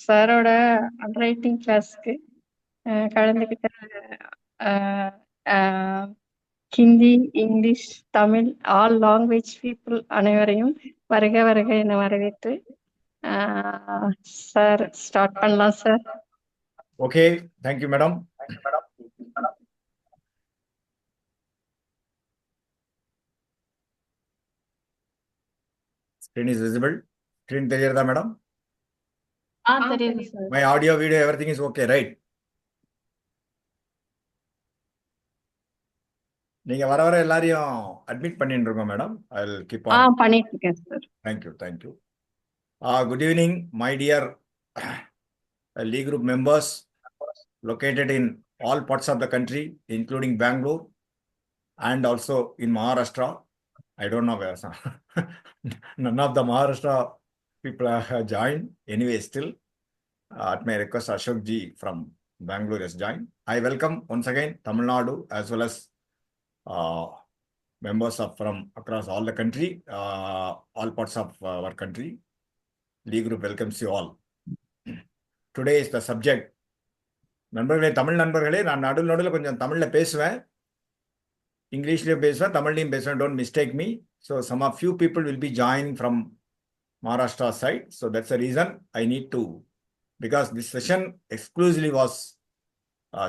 சாரோட அண்டர்ரைட்டிங் கிளாஸ்க்கு கலந்துக்கிட்ட Hindi, English, Tamil all language people அனைவரையும் வருக வருக என வரவேற்று சார் ஸ்டார்ட் பண்ணலாம் sir. Okay, thank you, madam. Screen is visible. Screen தெரியுதா madam? தெரியுது sir. My audio, video, everything is okay, right? நீங்க வர வர எல்லாரையும் அட்மிட் பண்ணிட்டு இருக்கோம் மேடம். I'll keep on. பண்ணிட்டு இருக்கேன் sir. Thank you, thank you. Good evening, my dear LeEE Group members located in all parts of the country, including Bangalore and also in Maharashtra. I don't know where. None of the Maharashtra people have joined. Anyway, still, at my request, Ashok ji from Bangalore has joined. I welcome once again Tamil Nadu as well as members of from across all the country, all parts of our country. LeEE Group welcomes you all. Today is the subject. நண்பர்களே, தமிழ் நண்பர்களே, நான் நடுவில் கொஞ்சம் தமிழில் பேசுவேன், இங்கிலீஷ்லேயும் பேசுவேன், தமிழ்லையும் பேசுவேன். Don't mistake me. So some of few people will be joining from Maharashtra side. So that's the reason I need to, because this session exclusively was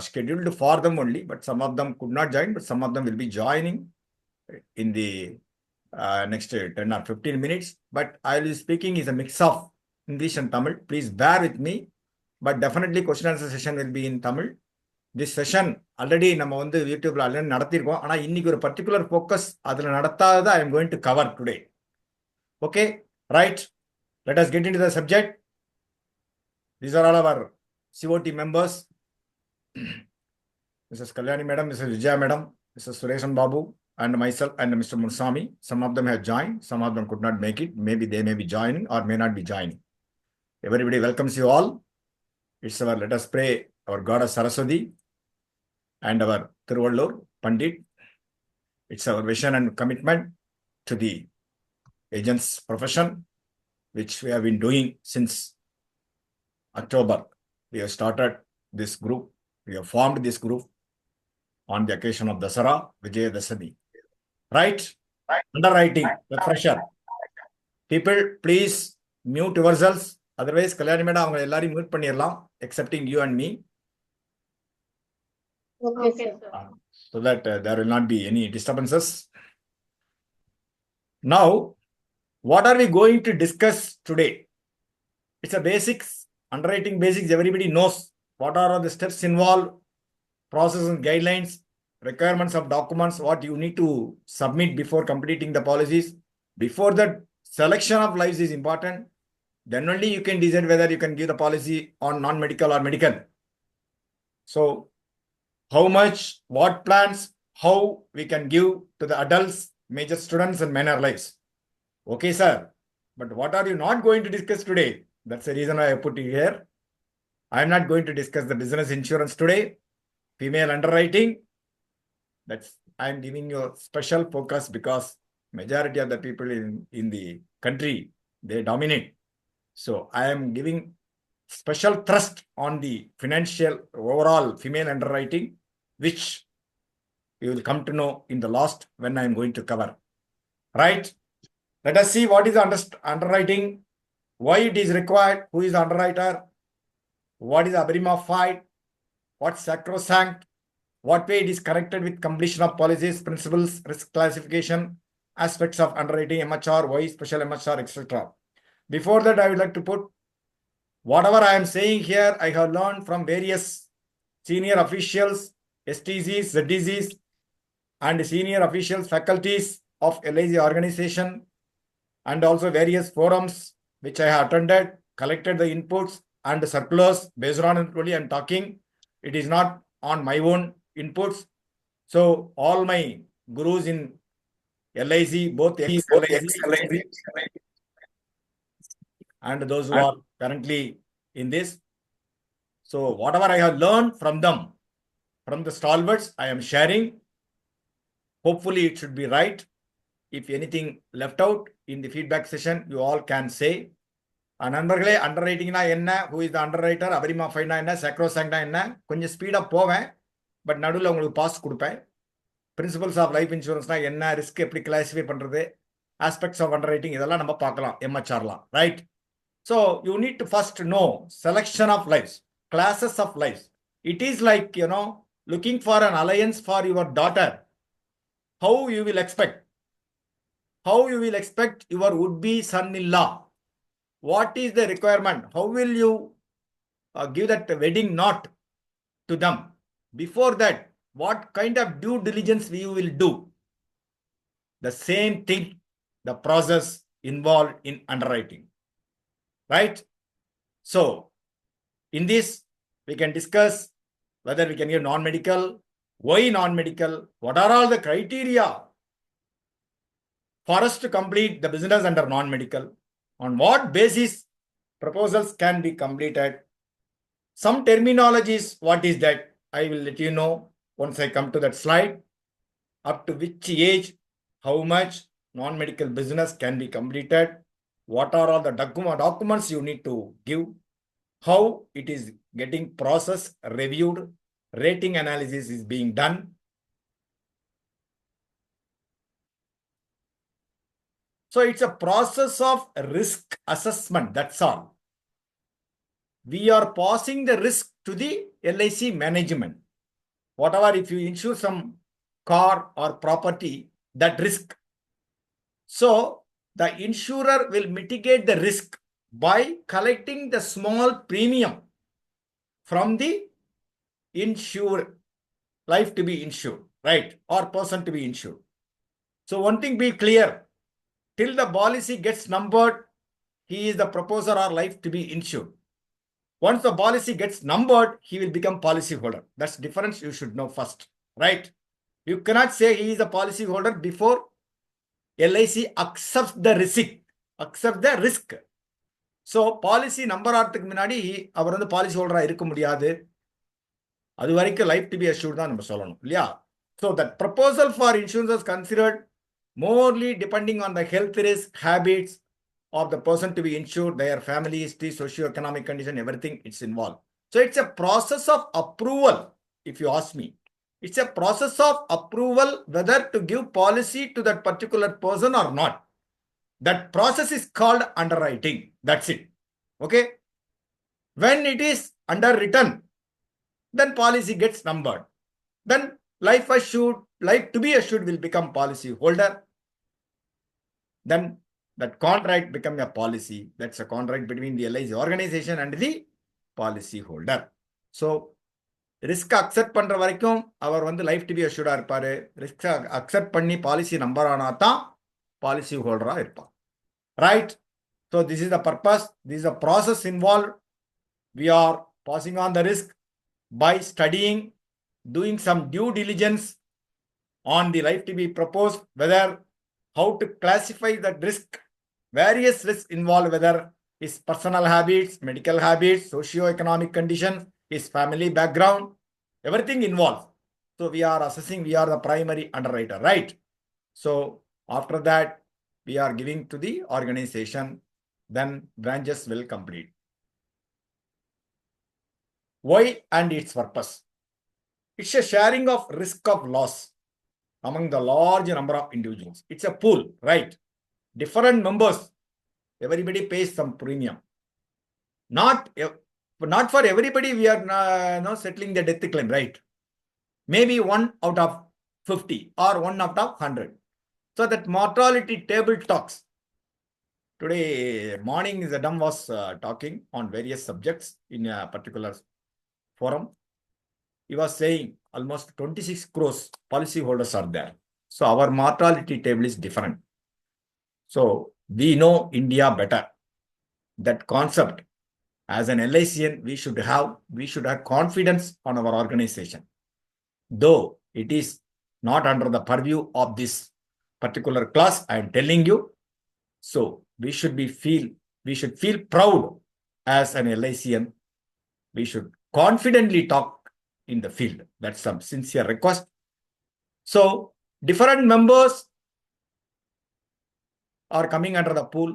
scheduled for them only, but some of them could not join, but some of them will be joining in the next 10 or 15 minutes. But I will be speaking is a mix of English and Tamil. Please bear with me. But definitely question answer session will be in Tamil. This session already நம்ம வந்து யூடியூப்ல already நடத்திருக்கோம். ஆனா இன்னைக்கு ஒரு particular focus அதுல நடத்தாததை I am going to cover today. Okay, right? Let us get into the subject. These are all our COT members. Mrs. Kalyani madam, Mrs. Vijaya madam, Mrs. Sureshan Babu, and myself and Mr. Mursami. Some of them have joined, some of them could not make it. Maybe they may be joining or may not be joining. Everybody welcomes you all. It's our, let us pray, our goddess Saraswati and our Thiruvallur Pandit. It's our vision and commitment to the agent's profession, which we have been doing since October. We have started this group. We have formed this group on the occasion of Dasara, Vijayadashami. Right? Underwriting Refresher. People, please mute yourselves. Otherwise, Kalyani madam, அவங்க எல்லாரையும் mute பண்ணிடலாம், excepting you and me. Okay, sir. So that there will not be any disturbances. Now, what are we going to discuss today? It's a basics, underwriting basics. Everybody knows what are the steps involved, process and guidelines, requirements of documents, what you need to submit before completing the policies. Before that, selection of lives is important. Then only you can decide whether you can give the policy on non-medical or medical. So, how much, what plans, how we can give to the adults, major students and minor lives. Okay, sir. But what are you not going to discuss today? That's the reason why I put it here. I am not going to discuss the business insurance today. Female underwriting. That's, I am giving you a special focus because majority of the people in the country, they dominate. So I am giving special thrust on the financial overall female underwriting, which you will come to know in the last when I am going to cover. Right? Let us see what is underwriting, why it is required, who is the underwriter, what is the Abrima fight, what's sacrosanct, what way it is connected with completion of policies, principles, risk classification, aspects of underwriting, MHR, why special MHR, etc. Before that, I would like to put whatever I am saying here, I have learned from various senior officials, STCs, ZDCs, and senior officials, faculties of LIC organization, and also various forums which I have attended, collected the inputs and the circulars. Based on it only I am talking. It is not on my own inputs. So all my gurus in LIC, both ex-LIC and those who are currently in this. So whatever I have learned from them, from the stalwarts, I am sharing. Hopefully it should be right. If anything left out in the feedback session, you all can say. நண்பர்களே, அண்டர்ரைட்டிங்னா என்ன, who is the அண்டர்ரைட்டர், அபரிமா ஃபைனா என்ன, சாக்ரோசாங்னா என்ன, கொஞ்சம் ஸ்பீடாக போவேன், but நடுவில் உங்களுக்கு pass கொடுப்பேன். பிரின்சிபல்ஸ் ஆஃப் லைஃப் இன்சூரன்ஸ்னா என்ன, ரிஸ்க் எப்படி கிளாசிஃபை பண்ணுறது, ஆஸ்பெக்ட்ஸ் ஆஃப் அண்டர்ரைட்டிங், இதெல்லாம் நம்ம பார்க்கலாம் எம்ஹெச்ஆர்லாம், right? So you need to first know selection of lifes, classes of lifes. It is like, looking for an alliance for your daughter. How you will expect? How you will expect your would-be son-in-law? What is the requirement? How will you give that wedding knot to them? Before that, what kind of due diligence you will do? The same thing, the process involved in underwriting. Right? So, in this, we can discuss whether we can give non-medical, why non-medical, what are all the criteria for us to complete the business under non-medical, on what basis proposals can be completed. Some terminologies, what is that? I will let you know once I come to that slide. Up to which age, how much non-medical business can be completed, what are all the documents you need to give, how it is getting processed, reviewed, rating analysis is being done. So it's a process of risk assessment, that's all. We are passing the risk to the LIC management. Whatever, if you insure some car or property, that risk. So the insurer will mitigate the risk by collecting the small premium from the insured, life to be insured, right? Or person to be insured. So one thing be clear, till the policy gets numbered, he is the proposer or life to be insured. Once the policy gets numbered, he will become policy holder. That's difference you should know first, right? You cannot say he is a policy holder before LIC accepts the risk. So policy number ஆறதுக்கு முன்னாடி அவர் வந்து policy ஹோல்டரா இருக்க முடியாது. அது வரைக்கும் life to be assured தான் நம்ம சொல்லணும் இல்லையா? So that proposal for insurance is considered morely depending on the health risk, habits of the person to be insured, their family history, socio-economic condition, everything it's involved. So it's a process of approval, if you ask me. It's a process of approval whether to give policy to that particular person or not. That process is called underwriting. That's it. Okay? When it is underwritten, then policy gets numbered. Then life to be assured will become policy holder. Then that contract become a policy. That's a contract between the LIC organization and the policy holder. So, risk accept பண்ற வரைக்கும் அவர் வந்து life to be அஷ்யூர்டா இருப்பாரு. Risk accept பண்ணி policy number ஆனா தான் policy ஹோல்டரா இருப்பார். Right? So this is the purpose. This is a process involved. We are passing on the risk by studying, doing some due diligence on the life to be proposed, whether how to classify that risk, various risks involved, whether his personal habits, medical habits, socio-economic conditions, his family background, everything involved. So we are assessing, we are the primary underwriter, right? So after that, we are giving to the organization, then branches will complete. Why and its purpose? It's a sharing of risk of loss among the large number of individuals. It's a pool, right? Different members, everybody pays some premium. Not for everybody we are settling the death claim, right? Maybe 1 out of 50 or 1 out of 100. So that mortality table talks. Today morning, the Adam was talking on various subjects in a particular forum. He was saying almost 26 crores policy holders are there. So our mortality table is different. So we know India better. That concept, as an LICN, we should have confidence on our organization. Though it is not under the purview of this particular class, I am telling you. So we should feel proud as an LICN. We should confidently talk in the field. That's some sincere request. So different members are coming under the pool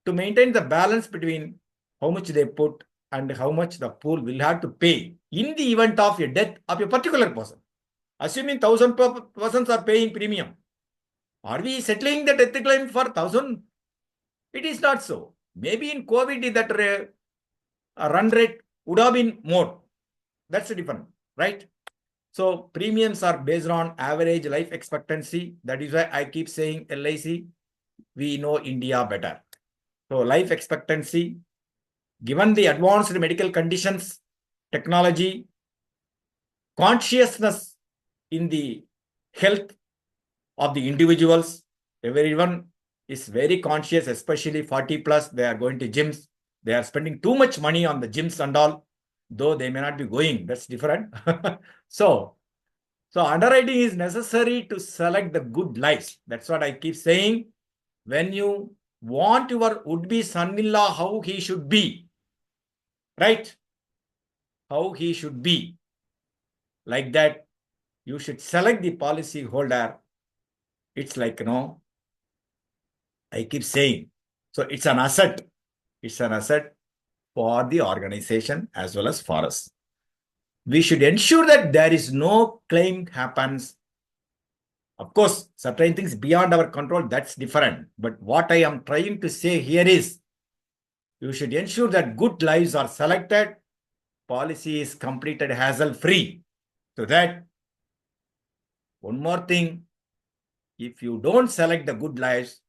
to maintain the balance between how much they put and how much the pool will have to pay in the event of a death of a particular person. Assuming 1,000 persons are paying premium, are we settling the death claim for 1,000? It is not so. Maybe in COVID that run rate would have been more. That's different, right? So premiums are based on average life expectancy. That is why I keep saying LIC, we know India better. So life expectancy, given the advanced medical conditions, technology, consciousness in the health of the individuals, everyone is very conscious, especially 40 plus, they are going to gyms. They are spending too much money on the gyms and all, though they may not be going, that's different. So underwriting is necessary to select the good lives. That's what I keep saying. When you want your would-be son-in-law, how he should be, right? How he should be. Like that, you should select the policy holder. It's like, I keep saying. So it's an asset. It's an asset for the organization as well as for us. We should ensure that there is no claim happens. Of course, certain things beyond our control, that's different. But what I am trying to say here is, you should ensure that good lives are selected, policy is completed hassle-free. So that, one more thing, if you don't select the good lives,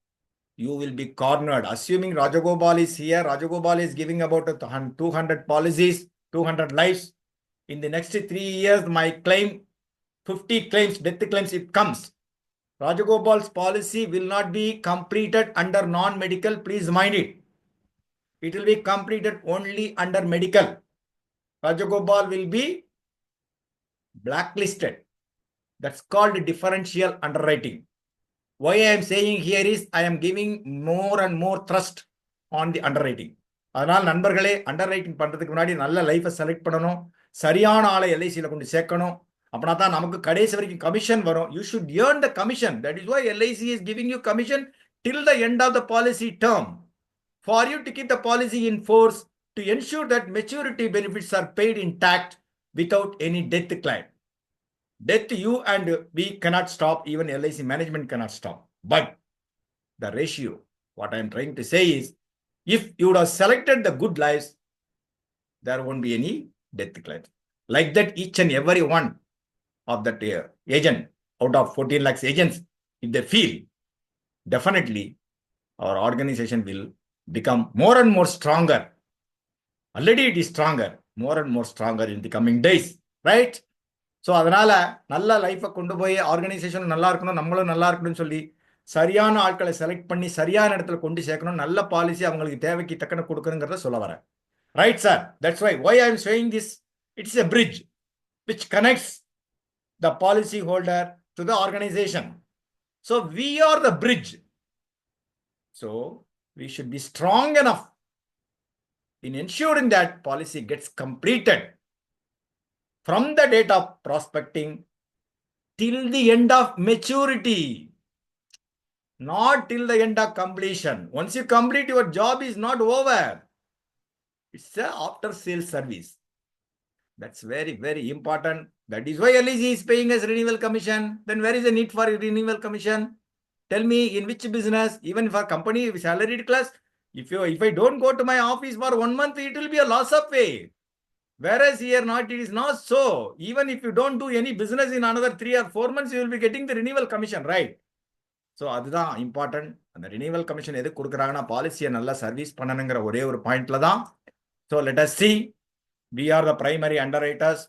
you will be cornered. Assuming Rajagopal is here, Rajagopal is giving about 200 policies, 200 lives. In the next 3 years, my claim, 50 claims, death claims, it comes. Rajagopal's policy will not be completed under non-medical, please mind it. It will be completed only under medical. Rajagopal will be blacklisted. That's called differential underwriting. Why I am saying here is, I am giving more and more trust on the underwriting. அதனால் நண்பர்களே, underwriting பண்றதுக்கு முன்னாடி நல்ல லைஃபை select பண்ணணும், சரியான ஆளை எல்ஐசியில் கொண்டு சேர்க்கணும். அப்படின்னா தான் நமக்கு கடைசி வரைக்கும் கமிஷன் வரும். You should earn the commission. That is why LIC is giving you commission till the end of the policy term, for you to keep the policy in force, to ensure that maturity benefits are paid intact without any death claim. Death you and we cannot stop, even LIC management cannot stop. But the ratio, what I am trying to say is, if you would have selected the good lives, there won't be any death claims. Like that, each and every one of that agent, out of 14 lakhs agents, if they feel, definitely our organization will become more and more stronger. Already it is stronger, more and more stronger in the coming days, right? So அதனால நல்ல லைஃபை கொண்டு போய் organisation நல்லா இருக்கணும், நம்மளும் நல்லா இருக்கணும்னு சொல்லி சரியான ஆட்களை செலக்ட் பண்ணி சரியான இடத்துல கொண்டு சேர்க்கணும், நல்ல பாலிசி அவங்களுக்கு தேவைக்கு தக்கன கொடுக்கணுங்கிறத சொல்ல வரேன். Right sir, that's why I am saying this. It's a bridge which connects the policy holder to the organisation. So we are the bridge. So we should be strong enough in ensuring that policy gets completed from the date of prospecting till the end of maturity, not till the end of completion. Once you complete, your job is not over. It's a after sales service. That's very, very important. That is why LIC is paying us renewal commission. Then where is the need for renewal commission? Tell me, in which business, even for company salaried class, if I don't go to my office for 1 month, it will be a loss of pay. Whereas here not, it is not so. Even if you don't do any business in another 3 or 4 months, you will be getting the renewal commission, right? So அதுதான் important. அந்த renewal commission எது கொடுக்குறாங்கன்னா, பாலிசியை நல்லா service பண்ணணுங்கிற ஒரே ஒரு பாயிண்ட்ல தான். So let us see. We are the primary underwriters.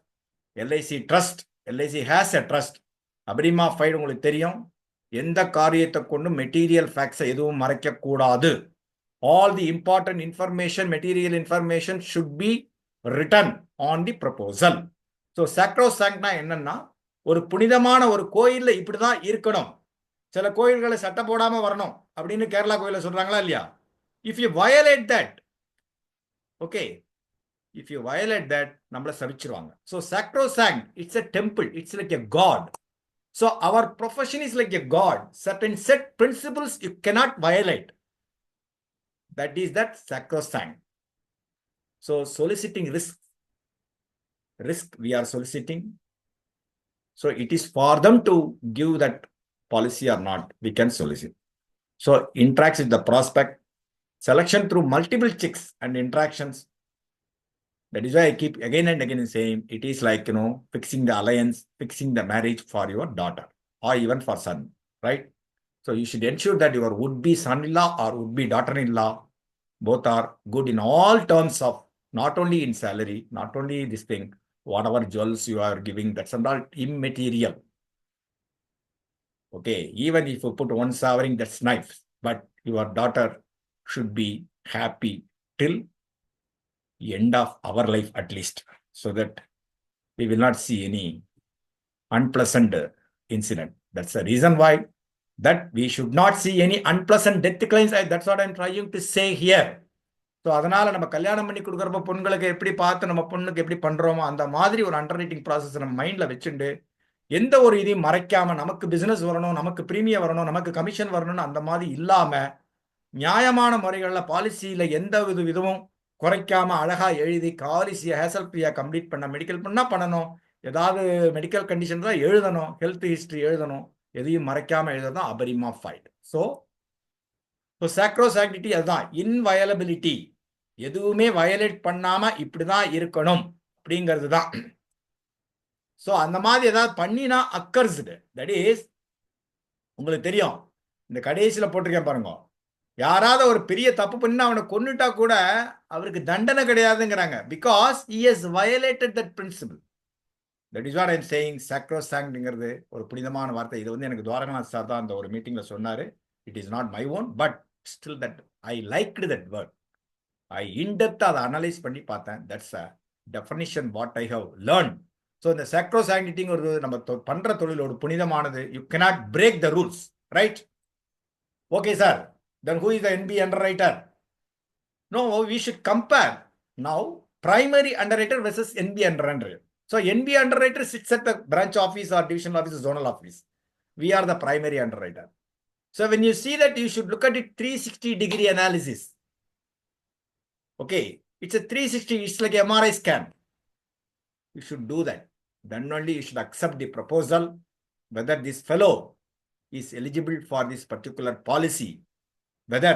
LIC trust. LIC has a trust. அப்ரிமா ஃபைல் உங்களுக்கு தெரியும். எந்த காரியத்தை கொண்டு மெட்டீரியல் ஃபேக்ட்ஸை எதுவும் மறைக்க கூடாது. All the important information, material information should be written on the proposal. So sacrosanctனா என்னன்னா, ஒரு புனிதமான ஒரு கோயில்ல இப்படிதான் இருக்கணும், சில கோயில்களை சட்டை போடாம வரணும் அப்படின்னு கேரளா கோயில சொல்றாங்களா இல்லையா? If you violate that, okay, if you violate that, நம்மள சபிச்சிருவாங்க. So sacrosanct, it's a temple, it's like a god. So our profession is like a god. Certain set principles you cannot violate. That is that sacrosanct. So soliciting risk we are soliciting. So it is for them to give that policy or not, we can solicit. So interacts with the prospect, selection through multiple checks and interactions. That is why I keep again and again saying it is like, fixing the alliance, fixing the marriage for your daughter or even for son, right? So you should ensure that your would-be son-in-law or would-be daughter-in-law both are good in all terms of not only in salary, not only this thing, whatever jewels you are giving, that's not immaterial. Okay, even if you put one sovereign, that's nice, but your daughter should be happy till end of our life at least, so that we will not see any unpleasant incident. That's the reason why that we should not see any unpleasant death claims. That's what I'm trying to say here. So அதனால நம்ம கல்யாணம் பண்ணி கொடுக்குறப்ப பொண்களுக்கு எப்படி பார்த்து நம்ம பொண்ணுக்கு எப்படி பண்றோமோ அந்த மாதிரி ஒரு அண்டர் ரைட்டிங் ப்ராசஸ் நம்ம மைண்ட்ல வச்சுட்டு எந்த ஒரு இதையும் மறைக்காம நமக்கு பிசினஸ் வரணும், நமக்கு பிரீமியம் வரணும், நமக்கு கமிஷன் வரணும்னு அந்த மாதிரி இல்லாம நியாயமான முறைகளில் பாலிசியில எந்த விதமும் குறைக்காம அழகா எழுதி பாலிசியை ஹேசல் ஃப்ரீயா கம்ப்ளீட் பண்ண, மெடிக்கல் பண்ணா பண்ணணும், ஏதாவது மெடிக்கல் கண்டிஷன் தான் எழுதணும், ஹெல்த் ஹிஸ்டரி எழுதணும், எதையும் மறைக்காம எழுததான் அபரிமா ஃபைட். ஸோ சாக்ரோசாங்டிட்டி அதுதான், இன்வயலபிலிட்டி, எதுவுமே வயலேட் பண்ணாம இப்படிதான் இருக்கணும் அப்படிங்கிறது தான். ஸோ அந்த மாதிரி ஏதாவது பண்ணினா அக்கர்ஸ்டு, தட் இஸ் உங்களுக்கு தெரியும், இந்த கடைசியில் போட்டிருக்கேன் பாருங்க, யாராவது ஒரு பெரிய தப்பு பண்ணி அவனை கொன்னுட்டா கூட அவருக்கு தண்டனை கிடையாதுங்கிறாங்க. Because he has violated that principle. That is what I am saying. Sacrosanctங்கிறது ஒரு புனிதமான வார்த்தை. இது வந்து எனக்கு துவாரகநாத் சார் தான் அந்த ஒரு மீட்டிங்ல சொன்னாரு. It is not my own, but still that I liked that word. I in-depth அதை அனலைஸ் பண்ணி பார்த்தேன். That's a definition what I have learned. So இந்த sacrosanctity நம்ம பண்ற தொழில் ஒரு புனிதமானது. You cannot break the rules, right? Okay, sir. Then who is the NB underwriter? No, we should compare now primary underwriter versus NB underwriter. So NB underwriter sits at the branch office or divisional office, zonal office. We are the primary underwriter. So when you see that, you should look at it 360-degree analysis. Okay, it's a 360, it's like MRI scan. You should do that. Then only you should accept the proposal, whether this fellow is eligible for this particular policy, whether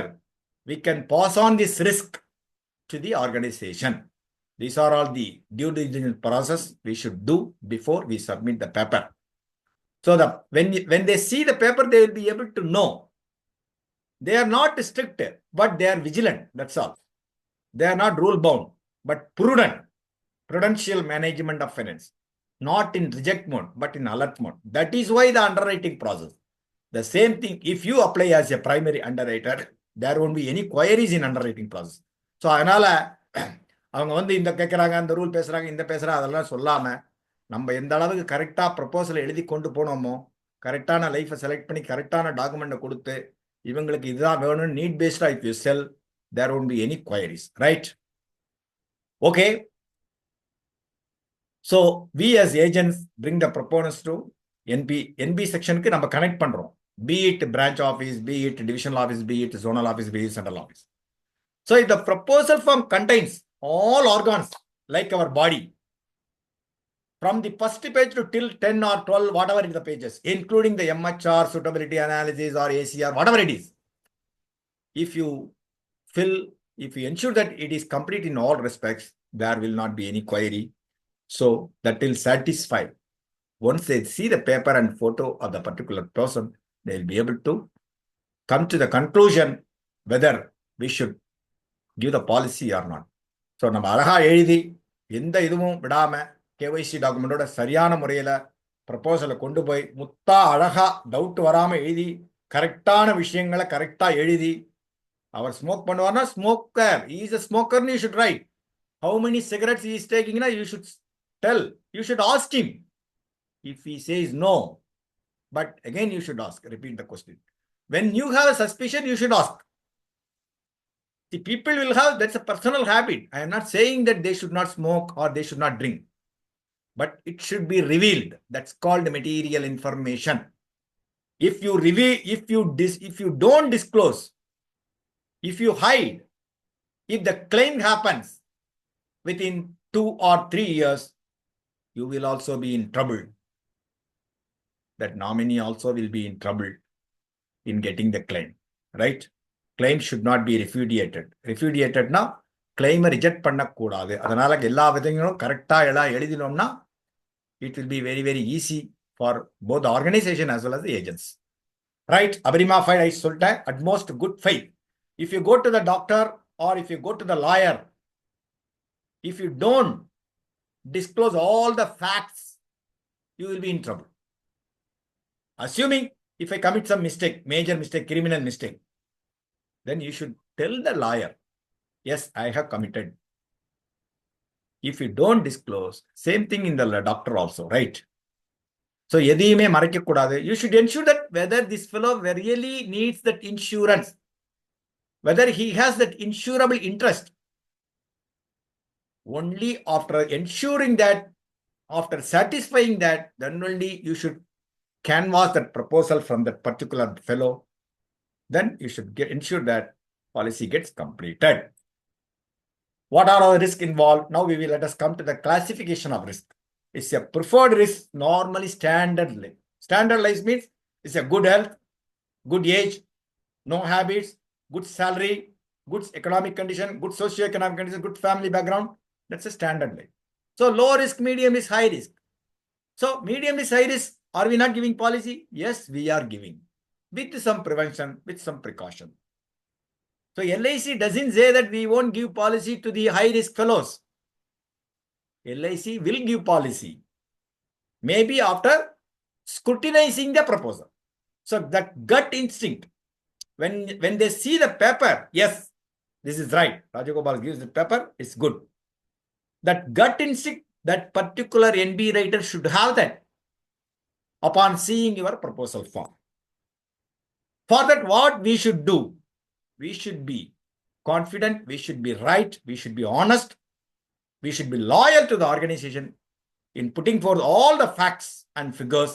we can pass on this risk to the organization. These are all the due diligence process we should do before we submit the paper. So when they see the paper, they will be able to know. They are not strict, but they are vigilant. That's all. They are not rule bound, but prudent. Prudential management of finance. Not in reject mode, but in alert mode. That is why the underwriting process. The same thing, if you apply as a primary underwriter, there won't be any queries in underwriting process. So அதனால அவங்க வந்து இந்த கேட்குறாங்க, அந்த rule பேசுறாங்க, இந்த பேசுறாங்க, அதெல்லாம் சொல்லாம நம்ம எந்த அளவுக்கு கரெக்டா ப்ரொபோசல் எழுதி கொண்டு போனோமோ, கரெக்டான லைஃபை செலக்ட் பண்ணி கரெக்டான டாக்குமெண்ட்டை கொடுத்து இவங்களுக்கு இதுதான் வேணும், நீட் பேஸ்டா if you sell, there won't be any queries, right? Okay. So we as agents bring the proponents to NB செக்ஷனுக்கு நம்ம கனெக்ட் பண்றோம். Be it branch office, be it divisional office, be it zonal office, be it central office. So if the proposal form contains all organs like our body, from the first page to till 10 or 12, whatever is the pages, including the MHR, suitability analysis or ACR, whatever it is, if you ensure that it is complete in all respects, there will not be any query. So that will satisfy. Once they see the paper and photo of the particular person, they will be able to come to the conclusion whether we should give the policy or not. So நம்ம அழகா எழுதி எந்த இதுவும் விடாம KYC டாக்குமெண்டோட சரியான முறையில ப்ரப்போசலை கொண்டு போய் முத்தா அழகா டவுட் வராம எழுதி கரெக்டான விஷயங்களை கரெக்டா எழுதி, அவர் ஸ்மோக் பண்ணுவார்னா smoker, he is a smoker, you should write. How many cigarettes he is taking, you should tell. You should ask him. If he says no, but again you should ask, repeat the question. When you have a suspicion, you should ask. The people will have, that's a personal habit. I am not saying that they should not smoke or they should not drink. but it should be revealed. That's called material information. If you reveal, if you don't disclose, if you hide, if the claim happens within 2 or 3 years, you will also be in trouble. That nominee also will be in trouble in getting the claim, right? Claim should not be repudiated. Repudiated na claim reject பண்ணக்கூடாது. அதனால எல்லா விதங்களும் கரெக்டா எல்லாம் எழுதினோம்னா it will be very, very easy for both the organization as well as the agents. Right? Abrima file I சொல்லிட்டேன். At most good faith. If you go to the doctor or if you go to the lawyer, if you don't disclose all the facts, you will be in trouble. Assuming if I commit some mistake, major mistake, criminal mistake, then you should tell the lawyer, yes, I have committed. If you don't disclose, same thing in the doctor also, right? So, எதையுமே மறைக்கக்கூடாது. You should ensure that whether this fellow really needs that insurance, whether he has that insurable interest. Only after ensuring that, after satisfying that, then only you should canvass that proposal from that particular fellow. Then you should ensure that policy gets completed. What are all the risks involved? Now let us come to the classification of risk. It's a preferred risk, normally standard life. Standard life means it's a good health, good age, no habits, good salary, good economic condition, good socio-economic condition, good family background. That's a standard life. So low risk, medium is high risk. So medium is high risk. Are we not giving policy? Yes, we are giving. With some prevention, with some precaution. So LIC doesn't say that we won't give policy to the high risk fellows. LIC will give policy. Maybe after scrutinizing the proposal. So that gut instinct, when they see the paper, yes, this is right. Rajagopal gives the paper, it's good. That gut instinct, that particular NB writer should have that upon seeing your proposal form. For that, what we should do? We should be confident, we should be right, we should be honest, we should be loyal to the organization in putting forth all the facts and figures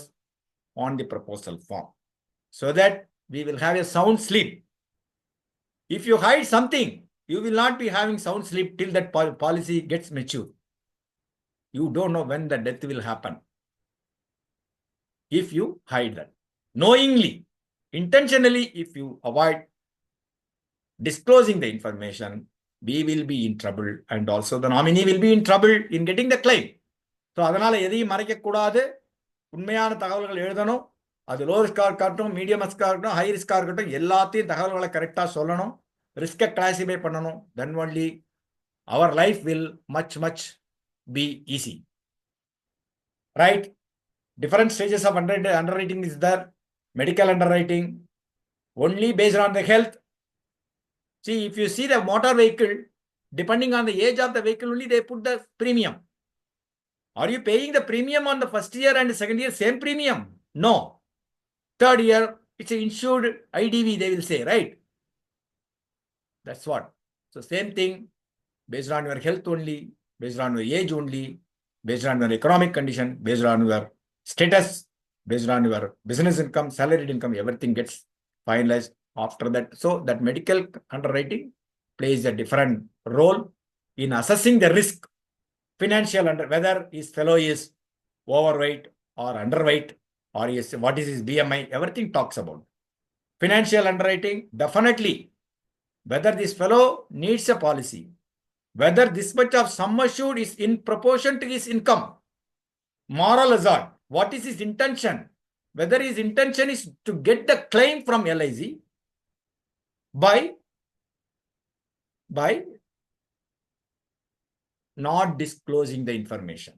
on the proposal form, so that we will have a sound sleep. If you hide something, you will not be having sound sleep till that policy gets mature. You don't know when the death will happen. If you hide that, knowingly, intentionally, if you avoid disclosing the information, we will be in trouble, and also the nominee will be in trouble in getting the claim. So, அதனால எதையும் மறைக்கக்கூடாது. உண்மையான தகவல்கள் எழுதணும். அது low ரிஸ்கா இருக்கட்டும், medium ரிஸ்கா இருக்கட்டும், high ரிஸ்கா இருக்கட்டும், எல்லாத்தையும் தகவல்களை கரெக்டாக சொல்லணும். ரிஸ்கை கிளாசிஃபை பண்ணணும். Then only our life will much be easy. Right? Different stages of underwriting is there. Medical underwriting, only based on the health. See, if you see the motor vehicle, depending on the age of the vehicle, only they put the premium. Are you paying the premium on the first year and the second year, same premium? No. Third year, it's an insured IDV, they will say, right? That's what. So same thing, based on your health only, based on your age only, based on your economic condition, based on your status, based on your business income, salaried income, everything gets finalized after that. So that medical underwriting plays a different role in assessing the risk. Financial whether his fellow is overweight or underweight, or what is his BMI, everything talks about. Financial underwriting, definitely, whether this fellow needs a policy, whether this much of sum assured is in proportion to his income. Moral hazard, what is his intention? Whether his intention is to get the claim from LIC by not disclosing the information.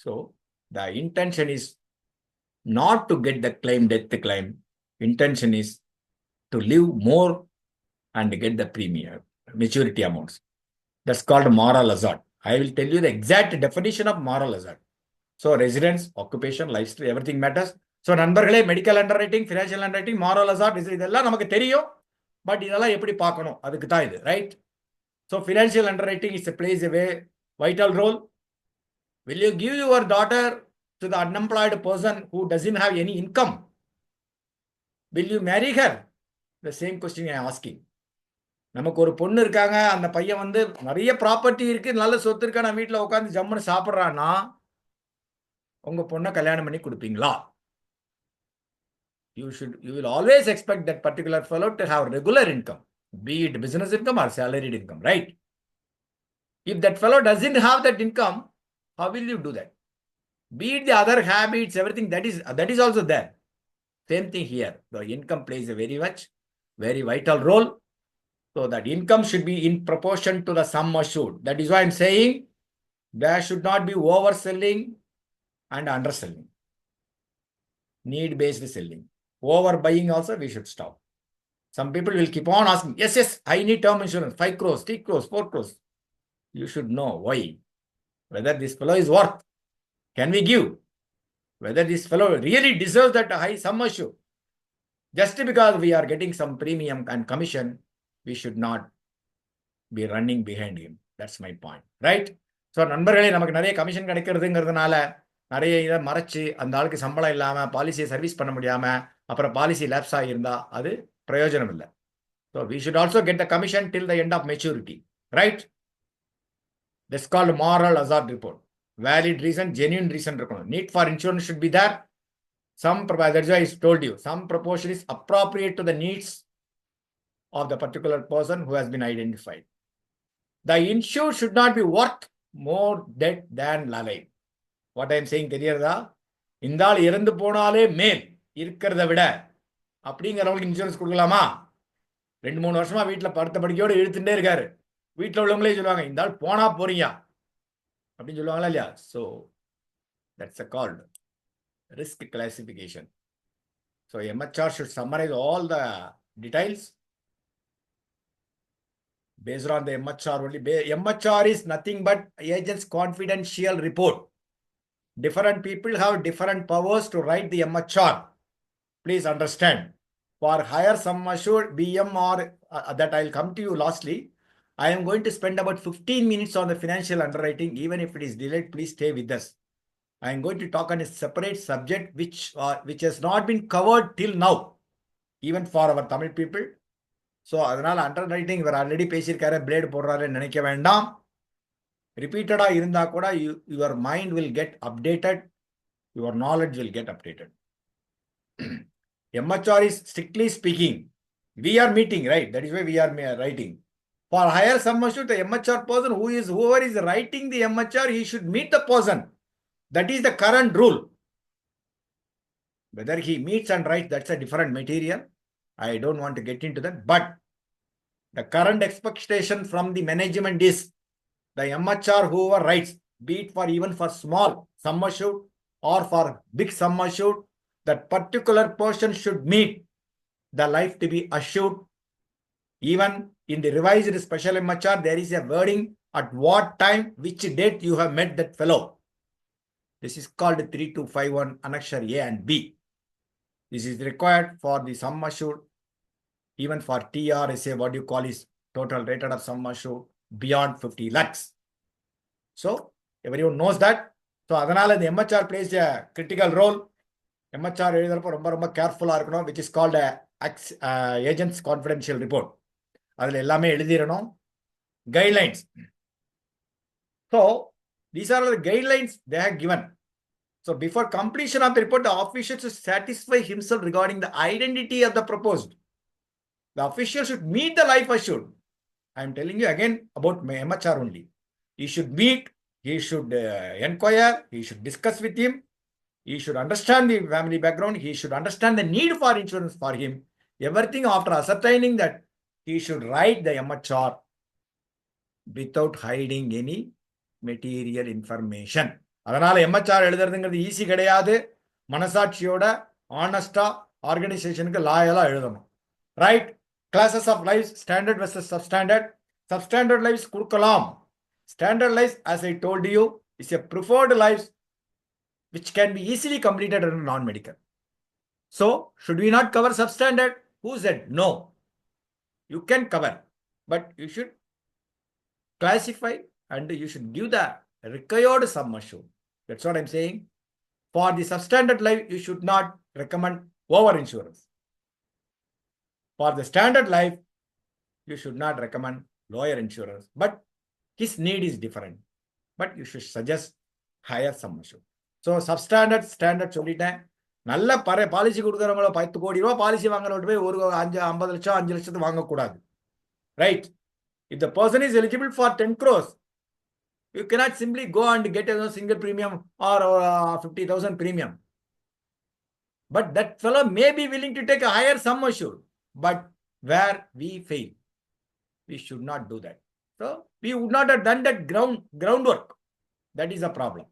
So the intention is not to get the claim, death claim. Intention is to live more and get the premium, maturity amounts. That's called moral hazard. I will tell you the exact definition of moral hazard. So residence, occupation, lifestyle, everything matters. So நண்பர்களே, medical underwriting, financial underwriting, moral hazard, இதெல்லாம் நமக்கு தெரியும். But இதெல்லாம் எப்படி பார்க்கணும், அதுக்கு தான் இது, right? So financial underwriting is plays a vital role. Will you give your daughter to the unemployed person who doesn't have any income? Will you marry her? The same question I am asking. நமக்கு ஒரு பொண்ணு இருக்காங்க, அந்த பையன் வந்து நிறைய property இருக்கு, நல்ல சொத்து இருக்கா, நான் வீட்டில் உட்காந்து ஜம்முன்னு சாப்பிட்றான்னா உங்க பொண்ணை கல்யாணம் பண்ணி கொடுப்பீங்களா? You will always expect that particular fellow to have regular income, be it business income or salaried income, right? If that fellow doesn't have that income, how will you do that? Be it the other habits, everything that is also there. Same thing here. The income plays a very vital role. So that income should be in proportion to the sum assured. That is why I'm saying there should not be overselling and underselling. Need-based selling. Overbuying also we should stop. Some people will keep on asking, yes, I need term insurance, 5 crores, 3 crores, 4 crores. You should know why. Whether this fellow is worth. Can we give? Whether this fellow really deserves that high sum assured. Just because we are getting some premium and commission, we should not be running behind him. That's my point. Right? So, நண்பர்களே, நமக்கு நிறைய commission கிடைக்கிறதுங்கிறதுனால நிறைய இதை மறைச்சு அந்த ஆளுக்கு சம்பளம் இல்லாம பாலிசியை சர்வீஸ் பண்ண முடியாம அப்புறம் பாலிசி லேப்ஸ் ஆகியிருந்தா அது பிரயோஜனம் இல்லை. So we should also get the commission till the end of maturity. Right? That's called moral hazard report. Valid reason, genuine reason. Need for insurance should be there. That's why I told you, some proportion is appropriate to the needs of the particular person who has been identified. The insured should not be worth more dead than alive. What I am saying தெரியுறதா? இந்த ஆள் இறந்து போனாலே மேல் இருக்கிறத விட அப்படிங்கிறவங்களுக்கு insurance கொடுக்கலாமா? 2-3 வருஷமா வீட்டில் படுத்த படிக்கையோடு இழுத்துட்டே இருக்காரு. வீட்டில் உள்ளவங்களே சொல்லுவாங்க, இந்த ஆள் போனா போறீங்க அப்படின்னு சொல்லுவாங்களா இல்லையா? So that's called risk classification. So MHR should summarize all the details based on the MHR only. MHR is nothing but agent's confidential report. Different people have different powers to write the MHR. Please understand. For higher sum assured BM or that I'll come to you lastly. I am going to spend about 15 minutes on the financial underwriting. Even if it is delayed, please stay with us. I am going to talk on a separate subject which has not been covered till now, even for our Tamil people. So, அதனால underwriting இவர் already பேசியிருக்காரு, blade போடுறாருன்னு நினைக்க வேண்டாம். ரிப்பீட்டடா இருந்தா கூட your mind will get updated, your knowledge will get updated. MHR is strictly speaking. We are meeting, right? That is why we are writing. For higher sum assured, the MHR person whoever is writing the MHR, he should meet the person. That is the current rule. Whether he meets and writes, that's a different material. I don't want to get into that. But the current expectation from the management is the MHR whoever writes, be it for even for small sum assured or for big sum assured, that particular person should meet the life to be assured. Even in the revised special MHR, there is a wording at what time, which date you have met that fellow. This is called 3251 Annexure A and B. This is required for the sum assured, even for TRSA, what you call is total rated of sum assured beyond 50 lakhs. So, everyone knows that. So, அதனால the MHR plays a critical role. MHR எழுதுறப்போ ரொம்ப கேர்ஃபுல்லாக இருக்கணும், which is called agent's confidential report. அதில் எல்லாமே எழுதிடணும். Guidelines. So, these are the guidelines they have given. So, before completion of the report, the official should satisfy himself regarding the identity of the proposed. The official should meet the life assured. I am telling you again about my MHR only. He should meet, he should inquire, he should discuss with him, he should understand the family background, he should understand the need for insurance for him. Everything after ascertaining that, he should write the MHR without hiding any material information. அதனால MHR எழுதுறதுங்கிறது easy கிடையாது. மனசாட்சியோட ஆனஸ்டா ஆர்கனைசேஷனுக்கு லாயலா எழுதணும். Right? Classes of lives, standard versus substandard. Substandard lives கொடுக்கலாம். Standard lives, as I told you, is a preferred lives which can be easily completed in non-medical. So, should we not cover substandard? Who said no? You can cover, but you should classify and you should give the required sum assured. That's what I'm saying. For the substandard life, you should not recommend over insurance. For the standard life, you should not recommend lower insurance. But his need is different. But you should suggest higher sum assured. So substandard, standard சொல்லிட்டேன். நல்ல policy கொடுக்குறவங்கள 10 கோடி ரூபாய் policy வாங்குறவங்க போய் ஒரு 50 லட்சம் 5 லட்சத்துக்கு வாங்கக்கூடாது. Right? If the person is eligible for 10 crores, you cannot simply go and get a single premium or 50,000 premium. But that fellow may be willing to take a higher sum assured. But where we fail, we should not do that. So we would not have done that groundwork. That is a problem.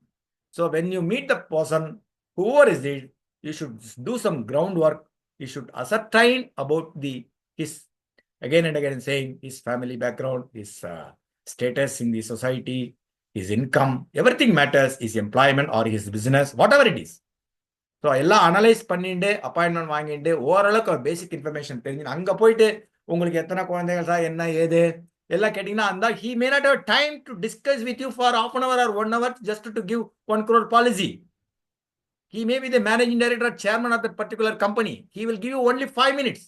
So when you meet the person, whoever is it, you should do some groundwork. You should ascertain about his, again and again saying, his family background, his status in the society, his income, everything matters, his employment or his business, whatever it is. So எல்லாம் analyse பண்ணிட்டு appointment வாங்கிட்டு ஓரளவுக்கு ஒரு பேசிக் information தெரிஞ்சு அங்கே போயிட்டு உங்களுக்கு எத்தனை குழந்தைகள் சார் என்ன ஏது எல்லாம் கேட்டிங்கன்னா அந்த he may not have time to discuss with you for half an hour or 1 hour just to give 1 crore policy. He may be the managing director or chairman of that particular company. He will give you only 5 minutes.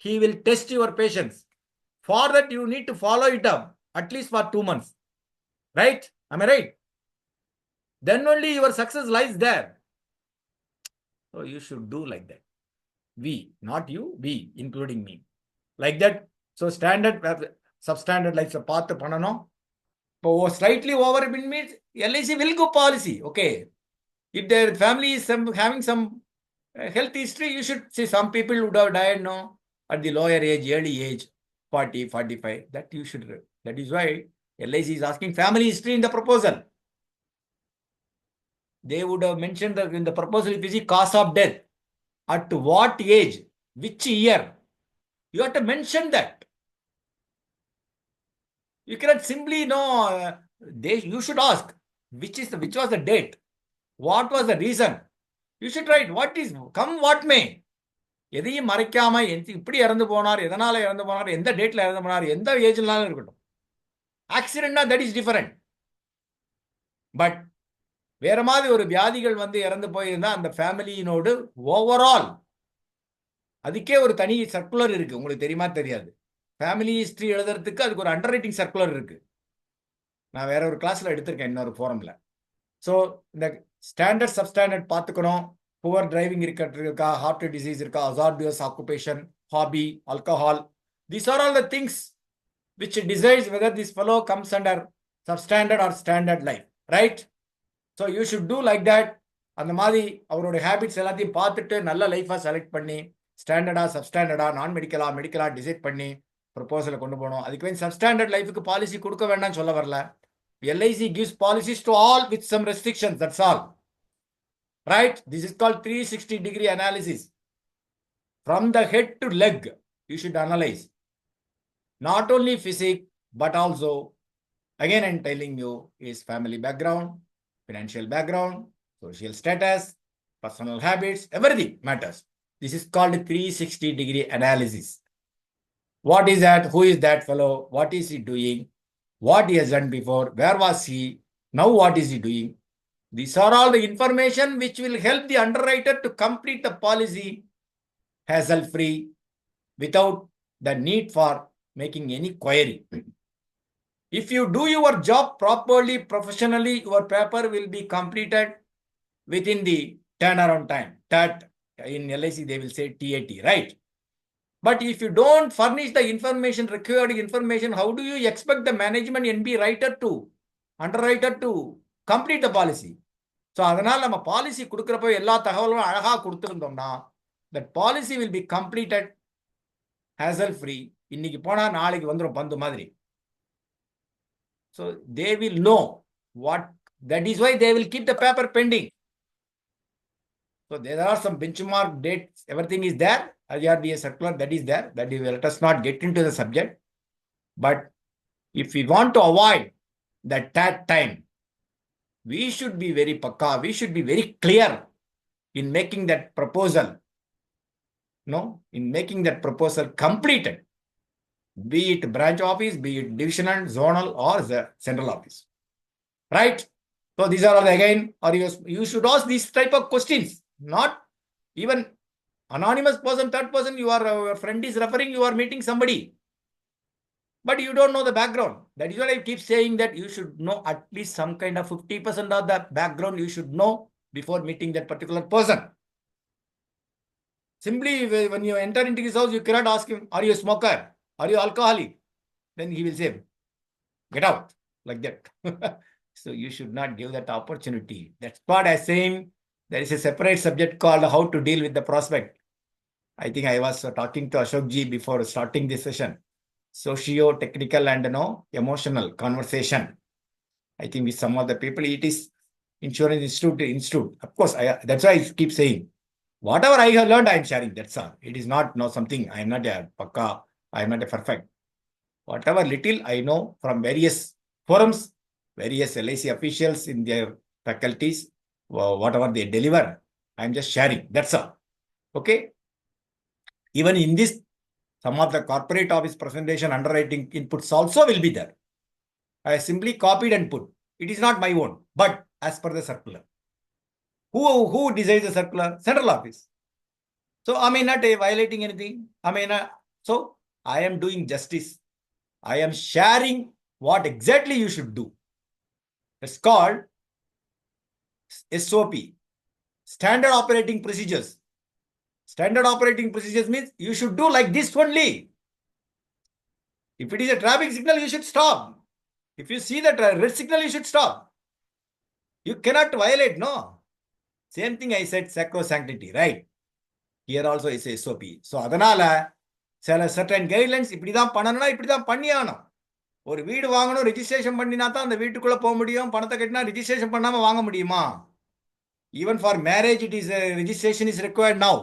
He will test your patience. For that, you need to follow it up at least for 2 months. Right? Am I right? Then only your success lies there. So you should do like that. We, not you, we, including me. Like that. So standard, substandard life பார்த்து பண்ணணும். இப்போ slightly over means LIC will go policy. Okay. If their family is having some health history, you should see some people would have died at the lower age, early age, 40, 45. That you should. That is why LIC is asking family history in the proposal. They would have mentioned that in the proposal, if you see cause of death, at what age, which year, you have to mention that. You cannot simply know. You should ask which was the date, what was the reason. You should write what is come what may. எதையும் மறைக்காம இப்படி இறந்து போனார், எதனால இறந்து போனார், எந்த டேட்ல இறந்து போனார், எந்த ஏஜ்னாலும் இருக்கட்டும். ஆக்சிடென்ட்னா தட் இஸ் டிஃபரெண்ட். பட் வேற மாதிரி ஒரு வியாதிகள் இறந்து போயிருந்தா அந்த ஃபேமிலியினோடு ஓவரால் அதுக்கே ஒரு தனி சர்க்குலர் இருக்கு. உங்களுக்கு தெரியுமா தெரியாது. ஃபேமிலி ஹிஸ்டரி எழுதுறதுக்கு அதுக்கு ஒரு அண்டர் ரைட்டிங் சர்க்குலர் இருக்கு. நான் வேற ஒரு கிளாஸ்ல எடுத்திருக்கேன் இன்னொரு ஃபோரம்ல. ஸோ இந்த ஸ்டாண்டர்ட் சப்ஸ்டாண்டர்ட் பார்த்துக்கணும். புவர் டிரைவிங் இருக்கா, ஹார்ட் டிசீஸ் இருக்கா, hazardous occupation, hobby, alcohol. These are all the things which decides whether this fellow comes under substandard or standard life. Right? So you should do like that. அந்த மாதிரி அவரோட habits எல்லாத்தையும் பார்த்துட்டு நல்ல லைஃபா select பண்ணி ஸ்டாண்டர்டா சப்ஸ்டாண்டர்டா நான் மெடிக்கலா decide பண்ணி ப்ரொபோசலை கொண்டு போகணும். அதுக்கு சப்ஸ்டாண்டர்ட் லைஃபுக்கு பாலிசி கொடுக்க வேண்டாம்னு சொல்ல வரல. LIC gives policies to all with some restrictions. That's all. Right? This is called 360-degree analysis. From the head to leg, you should analyze. Not only physics, but also, again I'm telling you, his family background, financial background, social status, personal habits, everything matters. This is called 360-degree analysis. What is that? Who is that fellow? What is he doing? What he has done before? Where was he? Now what is he doing? These are all the information which will help the underwriter to complete the policy hassle-free without the need for making any query. If you do your job properly, professionally, your paper will be completed within the turnaround time. That in LIC they will say TAT, right? But if you don't furnish the information, required information, how do you expect the management NB underwriter to complete the policy? So அதனால நம்ம policy கொடுக்கறப்போ எல்லா தகவலும் அழகா கொடுத்திருந்தோம்னா that policy will be completed hassle free. இன்னைக்கு போனா நாளைக்கு வந்துரும் பந்து மாதிரி. So they will know what, that is why they will keep the paper pending. So there are some benchmark dates, everything is there. IRDA circular, that is there. That is, let us not get into the subject. But if we want to avoid that time, we should be very pakka, we should be very clear in making that proposal. In making that proposal completed. Be it branch office, be it divisional, zonal, or the central office. Right? So these are all again, or you should ask these type of questions, not even anonymous person, third person, your friend is referring, you are meeting somebody, but you don't know the background. That is what I keep saying, that you should know at least some kind of 50% of the background you should know before meeting that particular person. Simply, when you enter into his house, you cannot ask him, are you a smoker? Are you alcoholic? Then he will say, get out, like that. So you should not give that opportunity. That's what I'm saying. There is a separate subject called how to deal with the prospect. I think I was talking to Ashok ji before starting this session. Socio-technical and emotional conversation. I think with some of the people, it is insurance institute. Of course, that's why I keep saying, whatever I have learned, I am sharing. That's all. It is not something. I am not a pakka. I am not a perfect. Whatever little I know from various forums, various LIC officials in their faculties, whatever they deliver, I am just sharing. That's all. Okay. Even in this, some of the corporate office presentation underwriting inputs also will be there. I simply copied and put. It is not my own, but as per the circular. Who decides the circular? Central office. So I may not violating anything. I may not. So I am doing justice. I am sharing what exactly you should do. It's called SOP, Standard Operating Procedures. Standard Operating Procedures means you should do like this only. If it is a traffic signal, you should stop. If you see the red signal, you should stop. You cannot violate, no. Same thing I said, sacrosanctity, right? Here also is SOP. So அதனால சில certain guidelines இப்படிதான் பண்ணணும்னா இப்படிதான் பண்ணியாகணும். ஒரு வீடு வாங்கணும், registration பண்ணினா தான் அந்த வீட்டுக்குள்ள போக முடியும். பணத்தை கட்டினா ரெஜிஸ்ட்ரேஷன் பண்ணாம வாங்க முடியுமா? Even for marriage, it is registration is required now.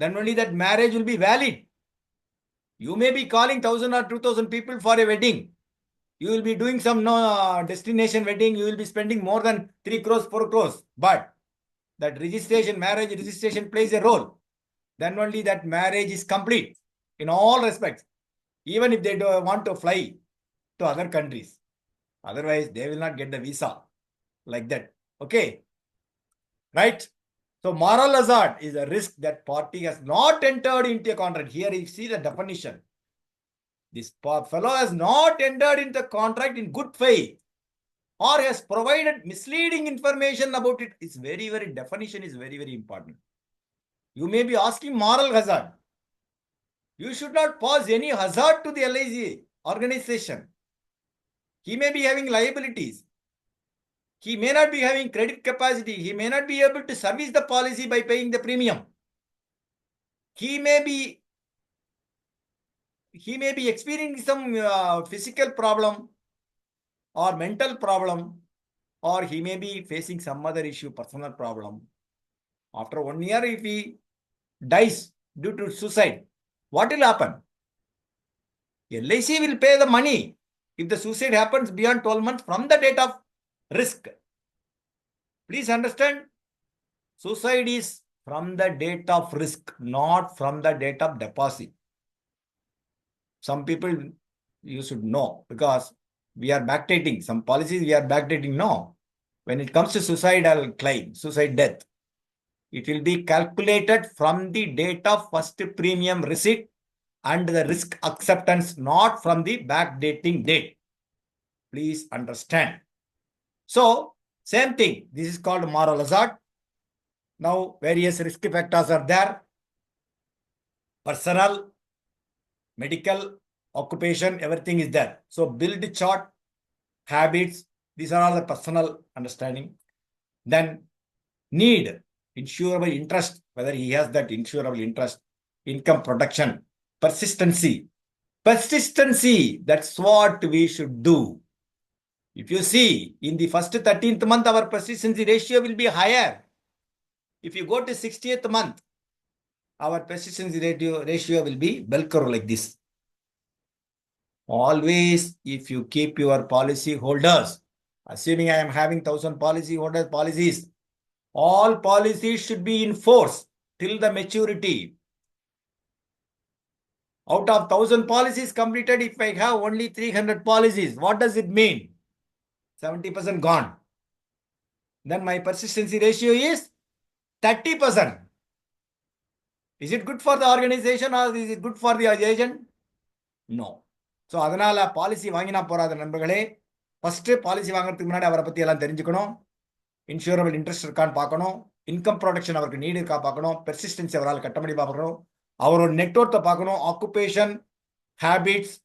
Then only that marriage will be valid. You may be calling 1,000 or 2,000 people for a wedding. You will be doing some destination wedding. You will be spending more than 3 crores, 4 crores. But that registration, marriage registration plays a role. Then only that marriage is complete in all respects. Even if they don't want to fly to other countries. Otherwise, they will not get the visa like that. Okay. Right? So moral hazard is a risk that party has not entered into a contract. Here you see the definition. This fellow has not entered into the contract in good faith or has provided misleading information about it. It's very, very definition is very, very important. You may be asking moral hazard. You should not pose any hazard to the LIC organization. He may be having liabilities. He may not be having credit capacity. He may not be able to service the policy by paying the premium. He may be experiencing some physical problem or mental problem, or he may be facing some other issue, personal problem. After 1 year, if he dies due to suicide, what will happen? LIC will pay the money if the suicide happens beyond 12 months from the date of risk. Please understand, suicide is from the date of risk, not from the date of deposit. Some people you should know, because we are backdating. Some policies we are backdating. No. When it comes to suicidal claim, suicide death, it will be calculated from the date of first premium receipt and the risk acceptance, not from the backdating date. Please understand. So, same thing. This is called moral hazard. Now, various risk factors are there. Personal, medical, occupation, everything is there. So, build chart, habits, these are all the personal understanding. Then, need, insurable interest, whether he has that insurable interest, income protection, persistency. Persistency, that's what we should do. If you see, in the first 13th month, our persistency ratio will be higher. If you go to 60th month, our persistency ratio will be bell curve like this. Always, if you keep your policy holders, assuming I am having 1,000 policy holders policies, all policies should be in force till the maturity. Out of 1,000 policies completed, if I have only 300 policies, what does it mean? 70% gone. then my persistency ratio is 30%. Is it good for the organization or is it good for the agent? No. So அதனால policy வாங்கினா போறாத நண்பர்களே, first policy வாங்குறதுக்கு முன்னாடி அவரை பத்தி எல்லாம் தெரிஞ்சுக்கணும். இன்சூரபிள் interest இருக்கான்னு பார்க்கணும். இன்கம் ப்ரொடெக்ஷன் அவருக்கு நீடு இருக்கா பார்க்கணும். பெர்சிஸ்டன்சி அவரால் கட்ட முடியுமா பார்க்கணும். அவரோட நெட்வொர்த்தை பார்க்கணும். Occupation, habits,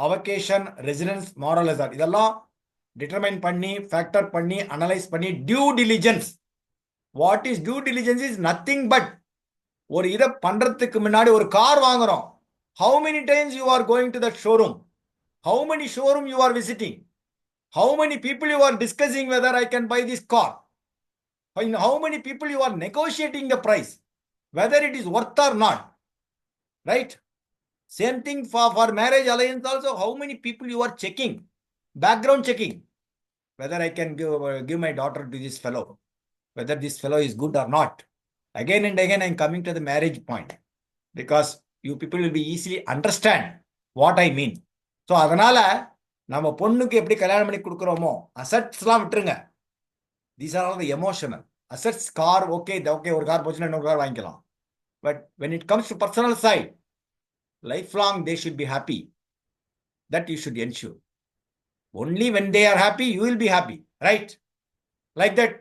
avocation, residence, moral hazard இதெல்லாம் டிட்டர்மைன் பண்ணி ஃபேக்டர் பண்ணி அனலைஸ் பண்ணி due diligence. What is due diligence is nothing but ஒரு இதை பண்றதுக்கு முன்னாடி ஒரு கார் வாங்குறோம். How many times you are going to that showroom? How many showroom you are visiting? How many people you are discussing whether I can buy this car? How many people you are negotiating the price, whether it is worth or not, right? Same thing for marriage alliance also. How many people you are checking, background checking, whether I can give my daughter to this fellow, whether this fellow is good or not. Again and again I am coming to the marriage point because you people will be easily understand what I mean. So அதனால நம்ம பொண்ணுக்கு எப்படி கல்யாணம் பண்ணி கொடுக்குறோமோ அசட்ஸ்லாம் விட்டுருங்க. These are all the emotional assets. Car okay ஒரு car போச்சுன்னா இன்னொரு கார் வாங்கிக்கலாம். But when it comes to personal side, lifelong they should be happy. That you should ensure. Only when they are happy, you will be happy, right? Like that.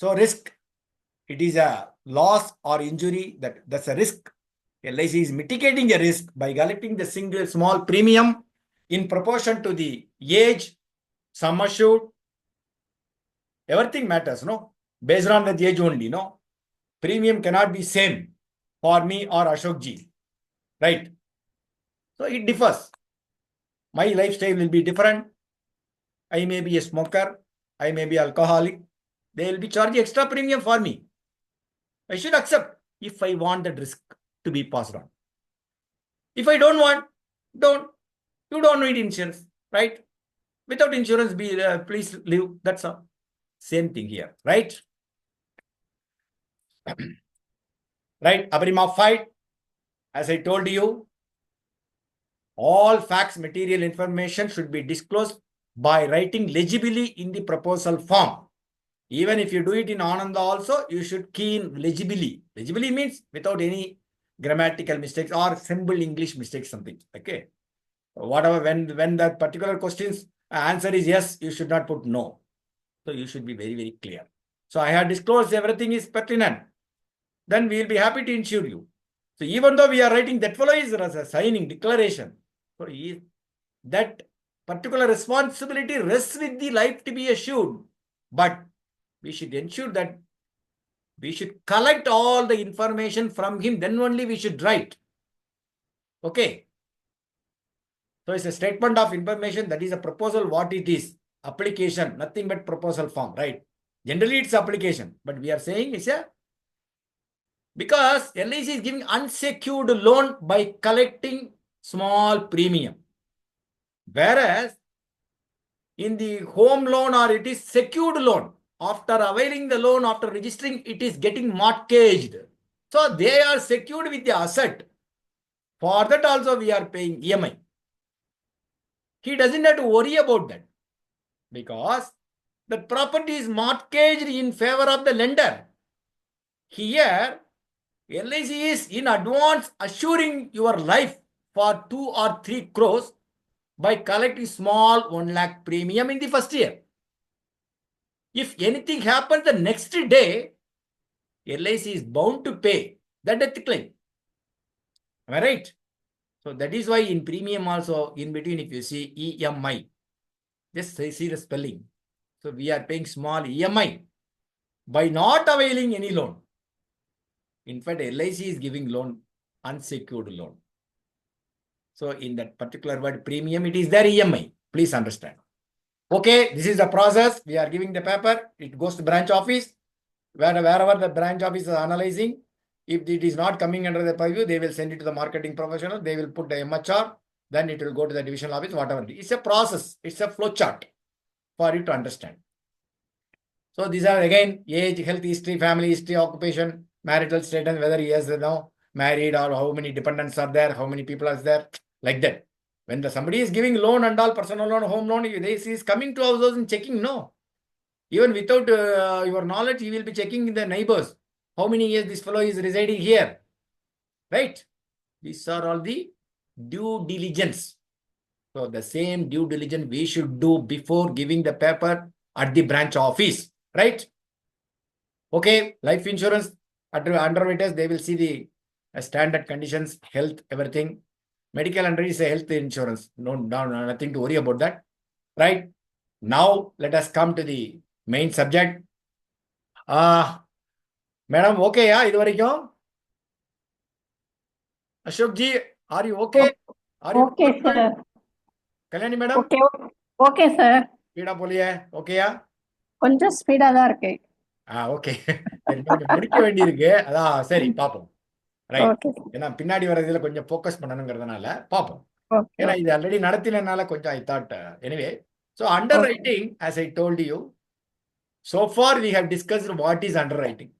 So risk, it is a loss or injury, that's a risk. LIC is mitigating a risk by collecting the single small premium in proportion to the age, sum assured. Everything matters, no? Based on the age only, no? Premium cannot be same for me or Ashok ji, right? So it differs. My lifestyle will be different. I may be a smoker. I may be alcoholic. They will be charging extra premium for me. I should accept if I want that risk to be passed on. If I don't want, you don't need insurance, right? Without insurance, please live. That's all. Same thing here, right? Right, Abrima fight. As I told you, all facts, material information should be disclosed by writing legibly in the proposal form. Even if you do it in Ananda also, you should key in legibly. Legibly means without any grammatical mistakes or simple English mistakes, something. Okay. Whatever, when that particular question's answer is yes, you should not put no. So you should be very, very clear. So I have disclosed everything is pertinent. Then we will be happy to insure you. So even though we are writing that fellow is a signing declaration, so that particular responsibility rests with the life to be assured. But we should ensure that we should collect all the information from him, then only we should write. Okay. So it's a statement of information, that is a proposal, what it is. Application, nothing but proposal form, right? Generally it's application, but we are saying it's a, because LIC is giving unsecured loan by collecting small premium. Whereas in the home loan or it is secured loan, after availing the loan, after registering, it is getting mortgaged. So they are secured with the asset. For that also we are paying EMI. He doesn't have to worry about that because the property is mortgaged in favor of the lender. Here, LIC is in advance assuring your life for 2 or 3 crores by collecting small 1 lakh premium in the first year. If anything happens the next day, LIC is bound to pay the death claim. Am I right? So that is why in premium also, in between, if you see EMI, just see the spelling. So we are paying small EMI by not availing any loan. In fact, LIC is giving loan, unsecured loan. So in that particular word premium, it is their EMI. Please understand. Okay, this is the process. We are giving the paper. It goes to branch office. Wherever the branch office is analyzing, if it is not coming under the purview, they will send it to the marketing professional. They will put the MHR. Then it will go to the divisional office, whatever. It's a process. It's a flow chart for you to understand. So these are again age, health history, family history, occupation, marital status, whether he has now married or how many dependents are there, how many people are there, like that. When somebody is giving loan and all, personal loan, home loan, this is coming to our house and checking, no. Even without your knowledge, you will be checking the neighbors. How many years this fellow is residing here? Right? These are all the due diligence. So the same due diligence we should do before giving the paper at the branch office. Right? Okay, life insurance underwriters, they will see the standard conditions, health, everything. Medical underwriting is a health insurance. No, nothing to worry about that. Right? Now, let us come to the main subject. Madam, okay, yeah, இது வரைக்கும்? Ashok ji, are you okay? Are you Okay, good? sir. Kalyani madam? Okay, okay, sir. ஸ்பீடா போலியே? ஓகேயா? கொஞ்சம் speedo தான் இருக்கு. Okay. சரி, கொஞ்சம் முடிக்க வேண்டியிருக்கு. அதான் சரி, பார்ப்போம். ரைட். Okay, ஏன்னா பின்னாடி வரதுல கொஞ்சம் ஃபோக்கஸ் பண்ணணுங்கிறதுனால பார்ப்போம். okay, ஏன்னா okay. இது ஆல்ரெடி நடத்தினனால கொஞ்சம் I thought anyway. So Okay. underwriting, as I told you, so far we have discussed what is underwriting.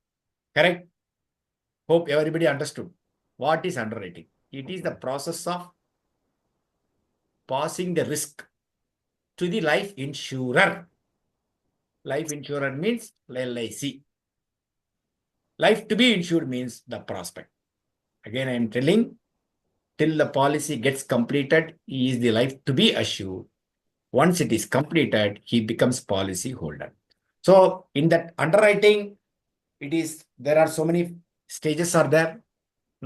Correct? Hope everybody understood. What is underwriting? It is the process of passing the risk to the life insurer. Life insurer means LIC. Life to be insured means the prospect. Again, I am telling, till the policy gets completed, he is the life to be assured. Once it is completed, he becomes policy holder. So in that underwriting, there are so many stages are there.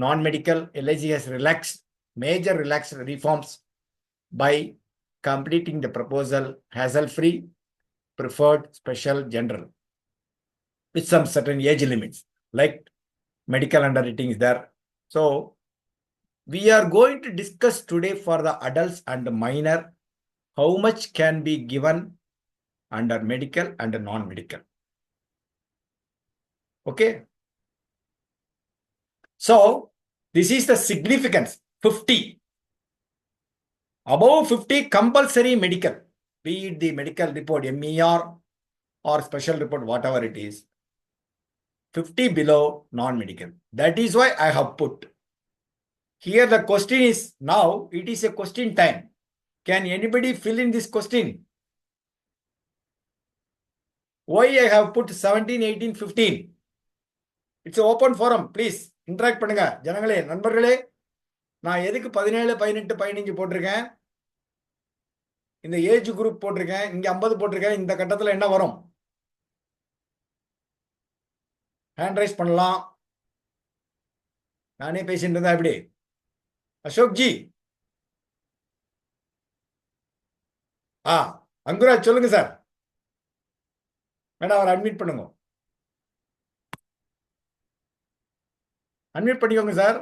Non-medical, LIC has major relaxed reforms by completing the proposal hassle-free, preferred, special, general, with some certain age limits, like medical underwriting is there. So we are going to discuss today for the adults and minor, how much can be given under medical and non-medical. Okay. So this is the significance. 50. Above 50, compulsory medical, be it the medical report, MER or special report, whatever it is. 50 below, non-medical. That is why I have put. Here the question is, now it is a question time. Can anybody fill in this question? Why I have put 17, 18, 15? It's an open forum. Please interact பண்ணுங்க. ஜனங்களே, நண்பர்களே, நான் எதுக்கு 17, 18, 15 போட்டிருக்கேன்? இந்த age group போட்டிருக்கேன், இங்க 50 போட்டிருக்கேன். இந்த கட்டத்துல என்ன வரும்? ஹேண்ட் ரைஸ் பண்ணலாம். நானே பேசிட்டு இருந்தா எப்படி? அசோக் ஜி, அங்குராஜ் சொல்லுங்க சார். மேடம், அவரை அட்மிட் பண்ணுங்க. அட்மிட் பண்ணிக்கோங்க சார்.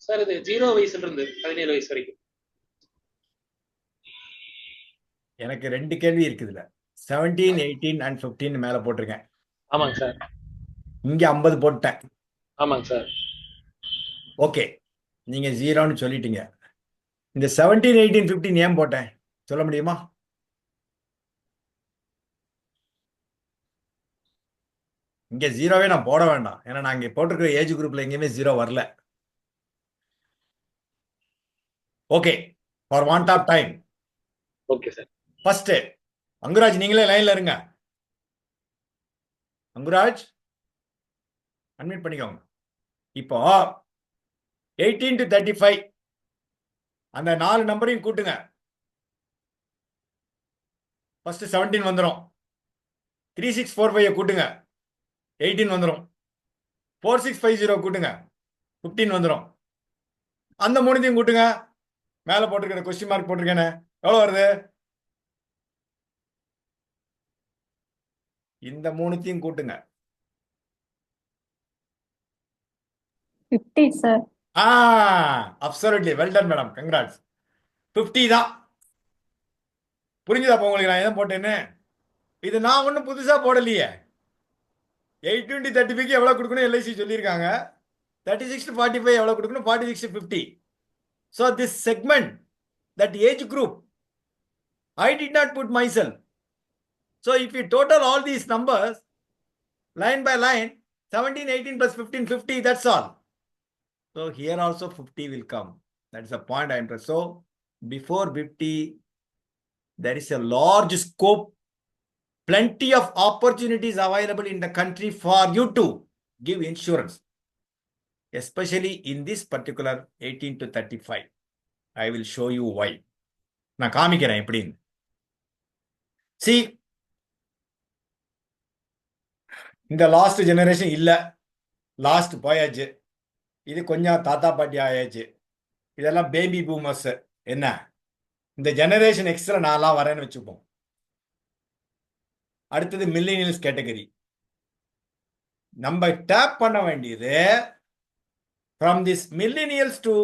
சார் இது 0 வயசுல இருந்து 17 வயசு வரைக்கும். எனக்கு 2 கேள்வி இருக்குதுல. 17, 18 and 15 மேல போட்டிருக்கேன். ஆமாங்க சார். இங்க 50 போட்டேன். ஆமாங்க சார். ஓகே, நீங்க 0ன்னு சொல்லிட்டீங்க. இந்த 17, 18, 15 ஏன் போட்டேன் சொல்ல முடியுமா? இங்க 0வே நான் போட வேண்டாம். ஏன்னா நான் இங்க போட்டிருக்கிற ஏஜ் குரூப்ல எங்கேயுமே 0 வரல. Okay, for want of time. Okay sir. First Anguraj, நீங்களே லைன்ல இருங்க. அங்குராஜ், அட்மிட் பண்ணிக்கோங்க. இப்போ 18 to 35 அந்த 4 நம்பரையும் கூட்டுங்க. ஃபர்ஸ்ட் 17 வந்துடும். 3645 கூட்டுங்க, 18 வந்துடும். 4650 கூட்டுங்க, 15 வந்துடும். அந்த மூணுத்தையும் கூட்டுங்க. மேல போட்டிருக்கிற கொஸ்டின் மார்க் போட்டிருக்கேன்னு எவ்வளவு வருது? இந்த மூணுத்தையும் கூட்டுங்க. 50, sir. Absolutely well done madam, congrats. 50 தான். புரிஞ்சுதா உங்களுக்கு நான் எதை போட்டேன்னு? இது நான் ஒன்றும் புதுசா போடலையே. 18 to 35 எவ்வளவு கொடுக்கணும் எல்ஐசி சொல்லியிருக்காங்க. 36 to 45 எவ்வளவு கொடுக்கணும்? 46 to 50. So this segment, that age group, I did not put myself. So if you total all these numbers, line by line, 17, 18 plus 15, 50, that's all. So here also 50 will come. That's the point I am trying. So before 50, there is a large scope, plenty of opportunities available in the country for you to give insurance, especially in this particular 18 to 35. I will show you why. நான் காமிக்கிறேன் எப்படின்னு. See, இந்த last generation இல்ல, last போயாச்சு. இது கொஞ்சம் தாத்தா பாட்டி ஆயாச்சு. இதெல்லாம் பேபி பூமர்ஸ். என்ன இந்த ஜெனரேஷன் எக்ஸ்ட்ரா நான்லாம் வரேன்னு வச்சுப்போம். அடுத்தது மில்லினியல்ஸ் கேட்டகரி. நம்ம டேப் பண்ண வேண்டியது from this millennials to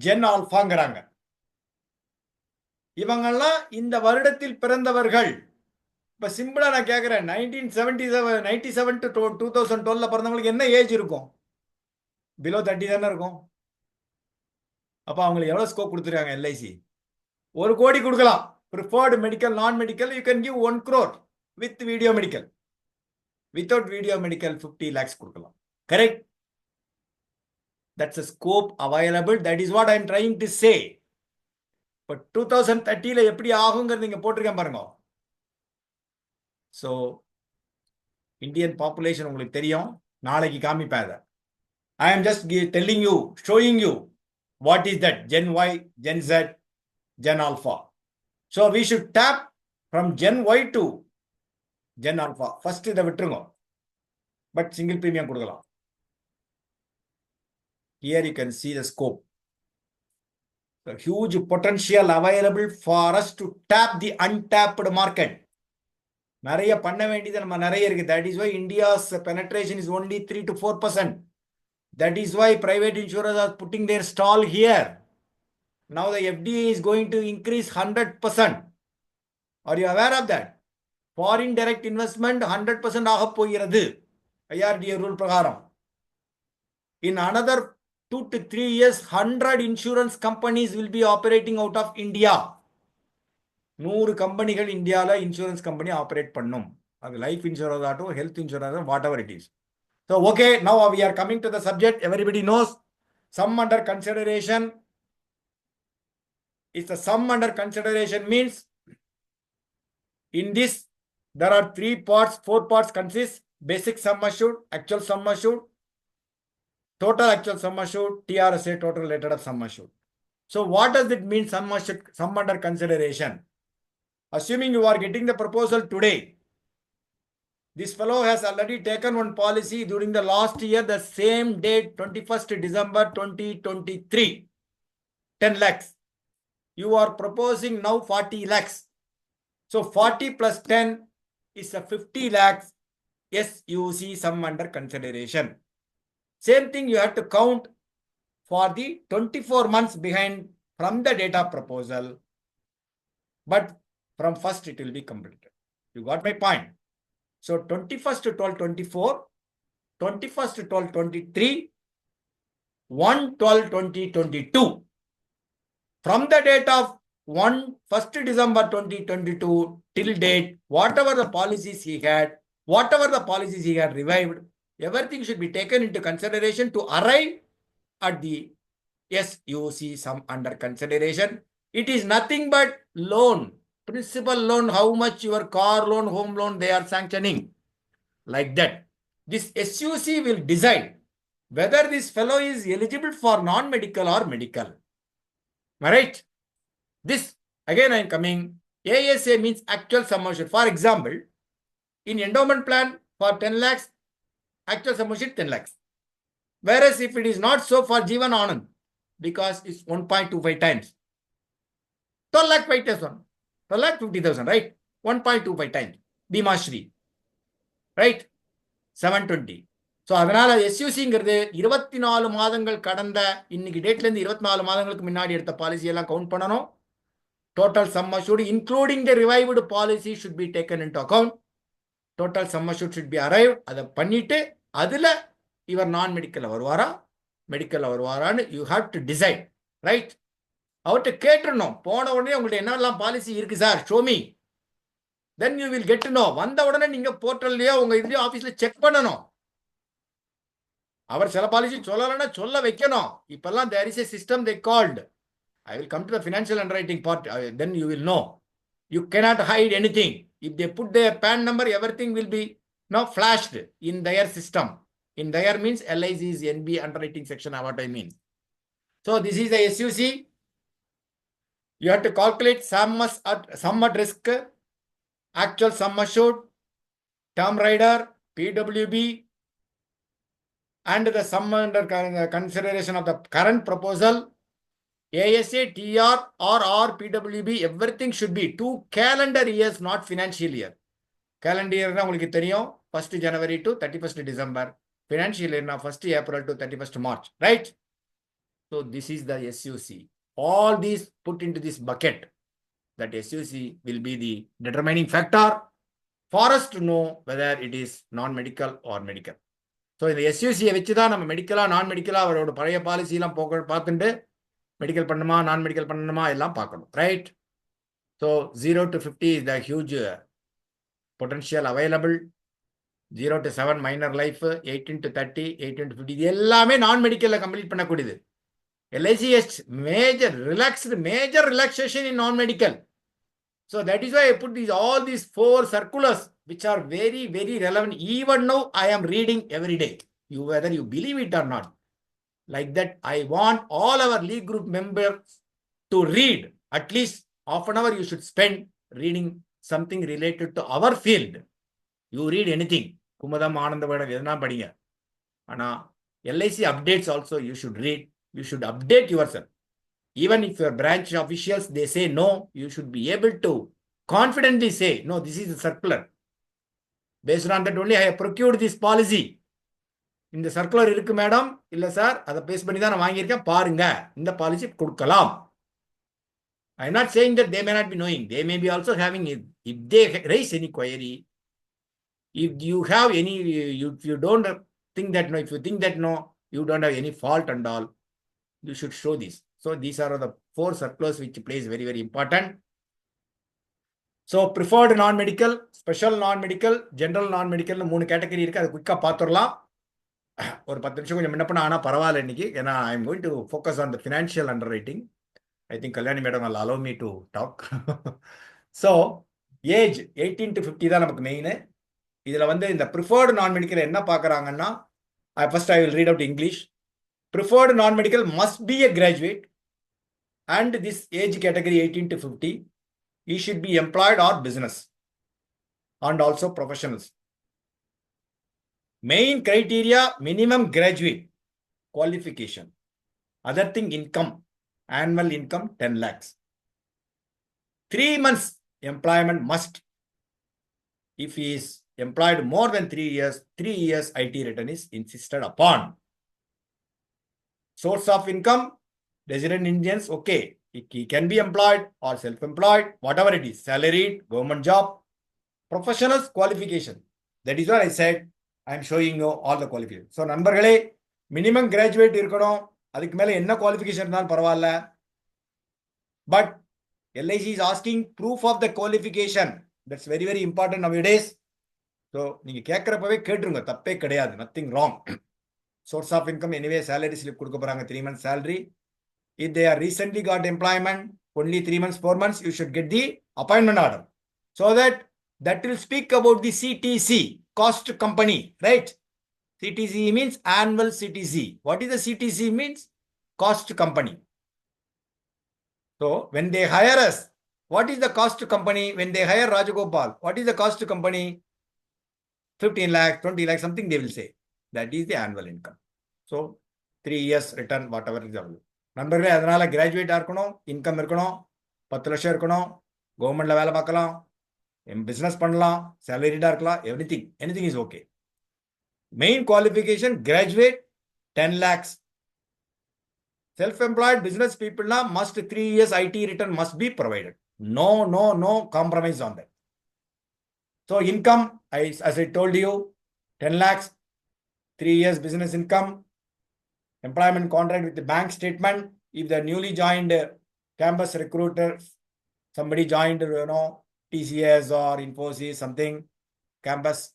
gen ஆல்பாங்கிறாங்க. இவங்கெல்லாம் இந்த வருடத்தில் பிறந்தவர்கள். இப்ப சிம்பிளா நான் கேட்கிறேன், 1997 to 2012 பிறந்தவங்களுக்கு என்ன ஏஜ் இருக்கும்? பிலோ 30 தானே இருக்கும். அப்ப அவங்களுக்கு எவ்வளவு ஸ்கோப் கொடுத்துருக்காங்க எல்ஐசி? 1 கோடி கொடுக்கலாம். ப்ரிஃபர்டு மெடிக்கல், நான் medical you can give 1 crore with video medical. Without video medical 50 lakhs கொடுக்கலாம். Correct? That's a scope available. That is what I am trying to say. இப்ப 2030 எப்படி ஆகுங்கிறது நீங்க போட்டிருக்கேன் பாருங்க. ஸோ இந்தியன் பாப்புலேஷன் உங்களுக்கு தெரியும், நாளைக்கு காமிப்பேன் அதை. I am just telling you, showing you what is that gen Y, gen Z, gen alpha. So we should tap from gen Y to gen alpha. First இதை விட்டுருங்க, பட் சிங்கிள் பிரீமியம் கொடுக்கலாம். Here you can see the scope. The huge potential available for us to tap the untapped market. நிறைய பண்ண வேண்டியது நம்ம நிறைய இருக்கு. That is why India's penetration is only 3 to 4%. That is why private insurers are putting their stall here. Now the FDA is going to increase 100%. Are you aware of that? Foreign direct investment 100% ஆக போகிறது IRDA rule பிரகாரம். In another 2 to 3 years, 100 insurance companies will be operating out of India. 100 கம்பெனிகள் இந்தியால insurance company operate பண்ணும். அது life insurance ஆகட்டும், health insurance, what ever it is. So okay, now we are coming to the subject. Everybody knows sum under consideration. It's the sum under consideration means in this there are 3 parts, 4 parts consist: basic sum assured, actual sum assured, total actual sum assured, TRSA, total rated of sum assured. So what does it mean, sum assured, sum under consideration? Assuming you are getting the proposal today, this fellow has already taken one policy during the last year, the same date, 21st December 2023, 10 lakhs. You are proposing now 40 lakhs. So 40 plus 10 is a 50 lakhs. Yes, you see sum under consideration. Same thing you have to count for the 24 months behind from the date of proposal. But from first it will be completed. You got my point? So 21st to 12/24, 21st to 12/23, 1/12/2022. From the date of 1st December 2022 till date, whatever the policies he had revived, everything should be taken into consideration to arrive at the SUC sum under consideration. It is nothing but loan, principal loan, how much your car loan, home loan they are sanctioning. Like that. This SUC will decide whether this fellow is eligible for non-medical or medical. Alright? This, again I am coming, ASA means actual sum assured. For example, in endowment plan for 10 lakhs, actual sum assured 10 lakhs. Whereas if it is not so for Jeevan Anand, because it's 1.25 times, 12 lakh 5,000, 12 lakh 50,000, right? 1.25 times. Bima Shri, right? 720. So அதனால எஸ்யூசிங்கிறது 24 மாதங்கள் கடந்த இன்னைக்கு டேட்ல இருந்து 24 மாதங்களுக்கு முன்னாடி எடுத்த policy எல்லாம் கவுண்ட் பண்ணணும். Total sum assured including the revived policy should be taken into account. Total sum assured should be arrived. அதை பண்ணிட்டு அதுல இவர் நான் மெடிக்கல் வருவாரா மெடிக்கல் வருவாரான்னு you have to decide, right? அவர்கிட்ட கேட்டுருணும். போன உடனே உங்கள்ட்ட என்னெல்லாம் பாலிசி இருக்கு sir, show me Then you will get to know. வந்த உடனே நீங்க போர்ட்டல்லையோ உங்க இதுலயோ ஆபீஸ்ல செக் பண்ணணும். அவர் சில பாலிசி சொல்லலன்னா சொல்ல வைக்கணும். இப்பெல்லாம் there is a system they called. I will come to the financial underwriting part. Then you will know. You cannot hide anything. If they put their PAN number, everything will be now flashed in their system. In their means LIC's NB underwriting section, what I mean. So this is the SUC. You have to calculate sum at risk, actual sum assured, term rider, PWB, and the sum under consideration of the current proposal, ASA, TR, or PWB, everything should be 2 calendar years, not financial year. Calendar year na உங்களுக்கு தெரியும் 1st January to 31st December. Financial year na 1st April to 31st March, right? So this is the SUC. All these put into this bucket. That SUC will be the determining factor for us to know whether it is non-medical or medical. So இந்த SUC வச்சு தான் நம்ம மெடிக்கலா நான் மெடிக்கலா அவரோட பழைய policy எல்லாம் பார்த்துட்டு medical பண்ணணுமா நான் மெடிக்கல் பண்ணணுமா எல்லாம் பார்க்கணும், right? So 0 to 50 is the huge potential available. 0 to 7 minor life, 18 to 30, 18 to 50 இது எல்லாமே நான் மெடிக்கல்ல கம்ப்ளீட் பண்ணக்கூடியது. LIC has major relaxation in non-medical. So that is why I put all these 4 circulars which are very, very relevant. Even now I am reading every day. Whether you believe it or not. Like that, I want all our LeEE Group members to read. At least half an hour you should spend reading something related to our field. You read anything. Kumadam Anandavada Vedana Padinga. Ana LIC updates also you should read. You should update yourself. Even if your branch officials, they say no, you should be able to confidently say, no, this is a circular. Based on that only I have procured this policy. இந்த circular இருக்கு madam, இல்ல sir அதை base பண்ணி தான் நான் வாங்கியிருக்கேன், பாருங்க இந்த பாலிசி கொடுக்கலாம். I am not saying that they may not be knowing. They may be also having it. If they raise any query, if you have any, if you don't think that no, if you think that no, you don't have any fault and all, you should show this. So these are the 4 circulars which plays very, very important. So preferred non-medical, special non-medical, general non-medical 3 category இருக்கு. அது குயிக்கா பார்த்துடலாம். ஒரு 10 நிமிஷம் கொஞ்சம் முன்ன பண்ண ஆனா பரவாயில்ல இன்னைக்கு. ஏன்னா I am going to focus on the financial underwriting. I think Kalyani madam will allow me to talk. So age 18 to 50 தான் நமக்கு மெயின். இதுல வந்து இந்த preferred non-medical என்ன பார்க்கறாங்கன்னா, first I will read out English. Preferred non-medical must be a graduate and this age category 18 to 50. He should be employed or business and also professionals. Main criteria, minimum graduate qualification. Other thing, income, annual income 10 lakhs. 3 months employment must. If he is employed more than 3 years, 3 years IT return is insisted upon. Source of income, resident Indians, okay. He can be employed or self-employed, whatever it is, salaried, government job, professionals qualification. That is what I said. I am showing you all the qualifications. So, நண்பர்களே, minimum graduate இருக்கணும். அதுக்கு மேல என்ன qualification இருந்தாலும் பரவாயில்ல. But LIC is asking proof of the qualification. That's very, very important nowadays. So, நீங்க கேட்கறப்பவே கேட்டுருங்க, தப்பே கிடையாது. Nothing wrong. Source of income, anyway, salary slip கொடுக்க போறாங்க, 3 months salary. If they are recently got employment, only 3 months, 4 months, you should get the appointment order. So that will speak about the CTC, cost company, right? CTC means annual CTC. What is the CTC means? Cost company. So when they hire us, what is the cost company? When they hire Rajagopal, what is the cost company? 15 lakh, 20 lakh, something they will say. That is the annual income. So 3 years return, whatever is available. நண்பர்களே, அதனால கிராஜுவேட்டா இருக்கணும், income இருக்கணும், 10 லட்சம் இருக்கணும், கவர்மெண்ட்ல வேலை பார்க்கலாம், business பண்ணலாம், சேலரிடா இருக்கலாம், anything is okay. Main qualification, graduate, 10 lakhs. Self-employed business people now must 3 years IT return must be provided. No compromise on that. So income, as I told you, 10 lakhs, 3 years business income, employment contract with the bank statement. If the newly joined campus recruiter, somebody joined, TCS or Infosys, something, campus,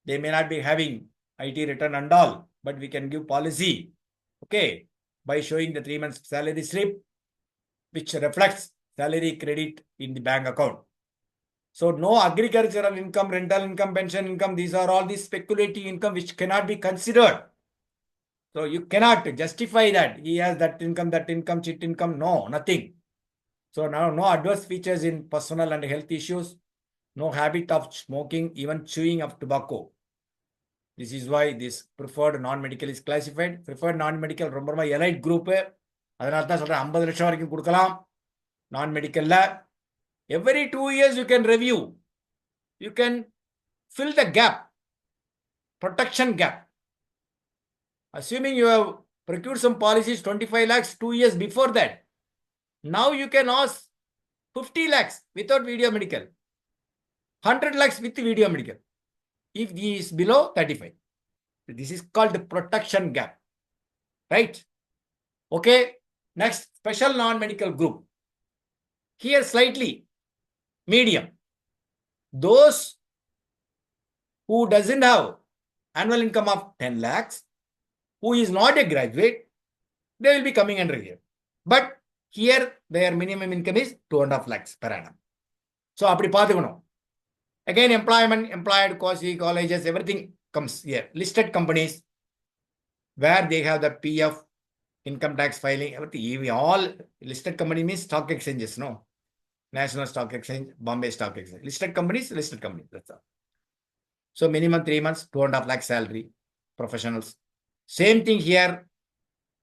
they may not be having IT return and all, but we can give policy, okay, by showing the 3 months salary slip, which reflects salary credit in the bank account. So no agricultural income, rental income, pension income, these are all the speculative income which cannot be considered. So you cannot justify that he has that income, cheat income, no, nothing. So now no adverse features in personal and health issues, no habit of smoking, even chewing of tobacco. This is why this preferred non-medical is classified. Preferred non-medical ரொம்ப elite group. அதனால தான் சொல்றேன் 50 லட்சம் வரைக்கும் கொடுக்கலாம் non-medicalல. Every 2 years you can review. You can fill the gap, protection gap. Assuming you have procured some policies 25 lakhs 2 years before that. Now you can ask 50 lakhs without video medical, 100 lakhs with video medical, if he is below 35. This is called the protection gap, right? Okay, next, special non-medical group. Here slightly medium. Those who doesn't have annual income of 10 lakhs, who is not a graduate, they will be coming under here. But here their minimum income is 2.5 lakhs per annum. So அப்படி பார்த்துக்கணும். Again, employment, employed, quasi, colleges, everything comes here. Listed companies where they have the PF, income tax filing, everything. All listed company means stock exchanges, no? National Stock Exchange, Bombay Stock Exchange. Listed companies, that's all. So minimum 3 months, 2.5 lakh salary, professionals. Same thing here.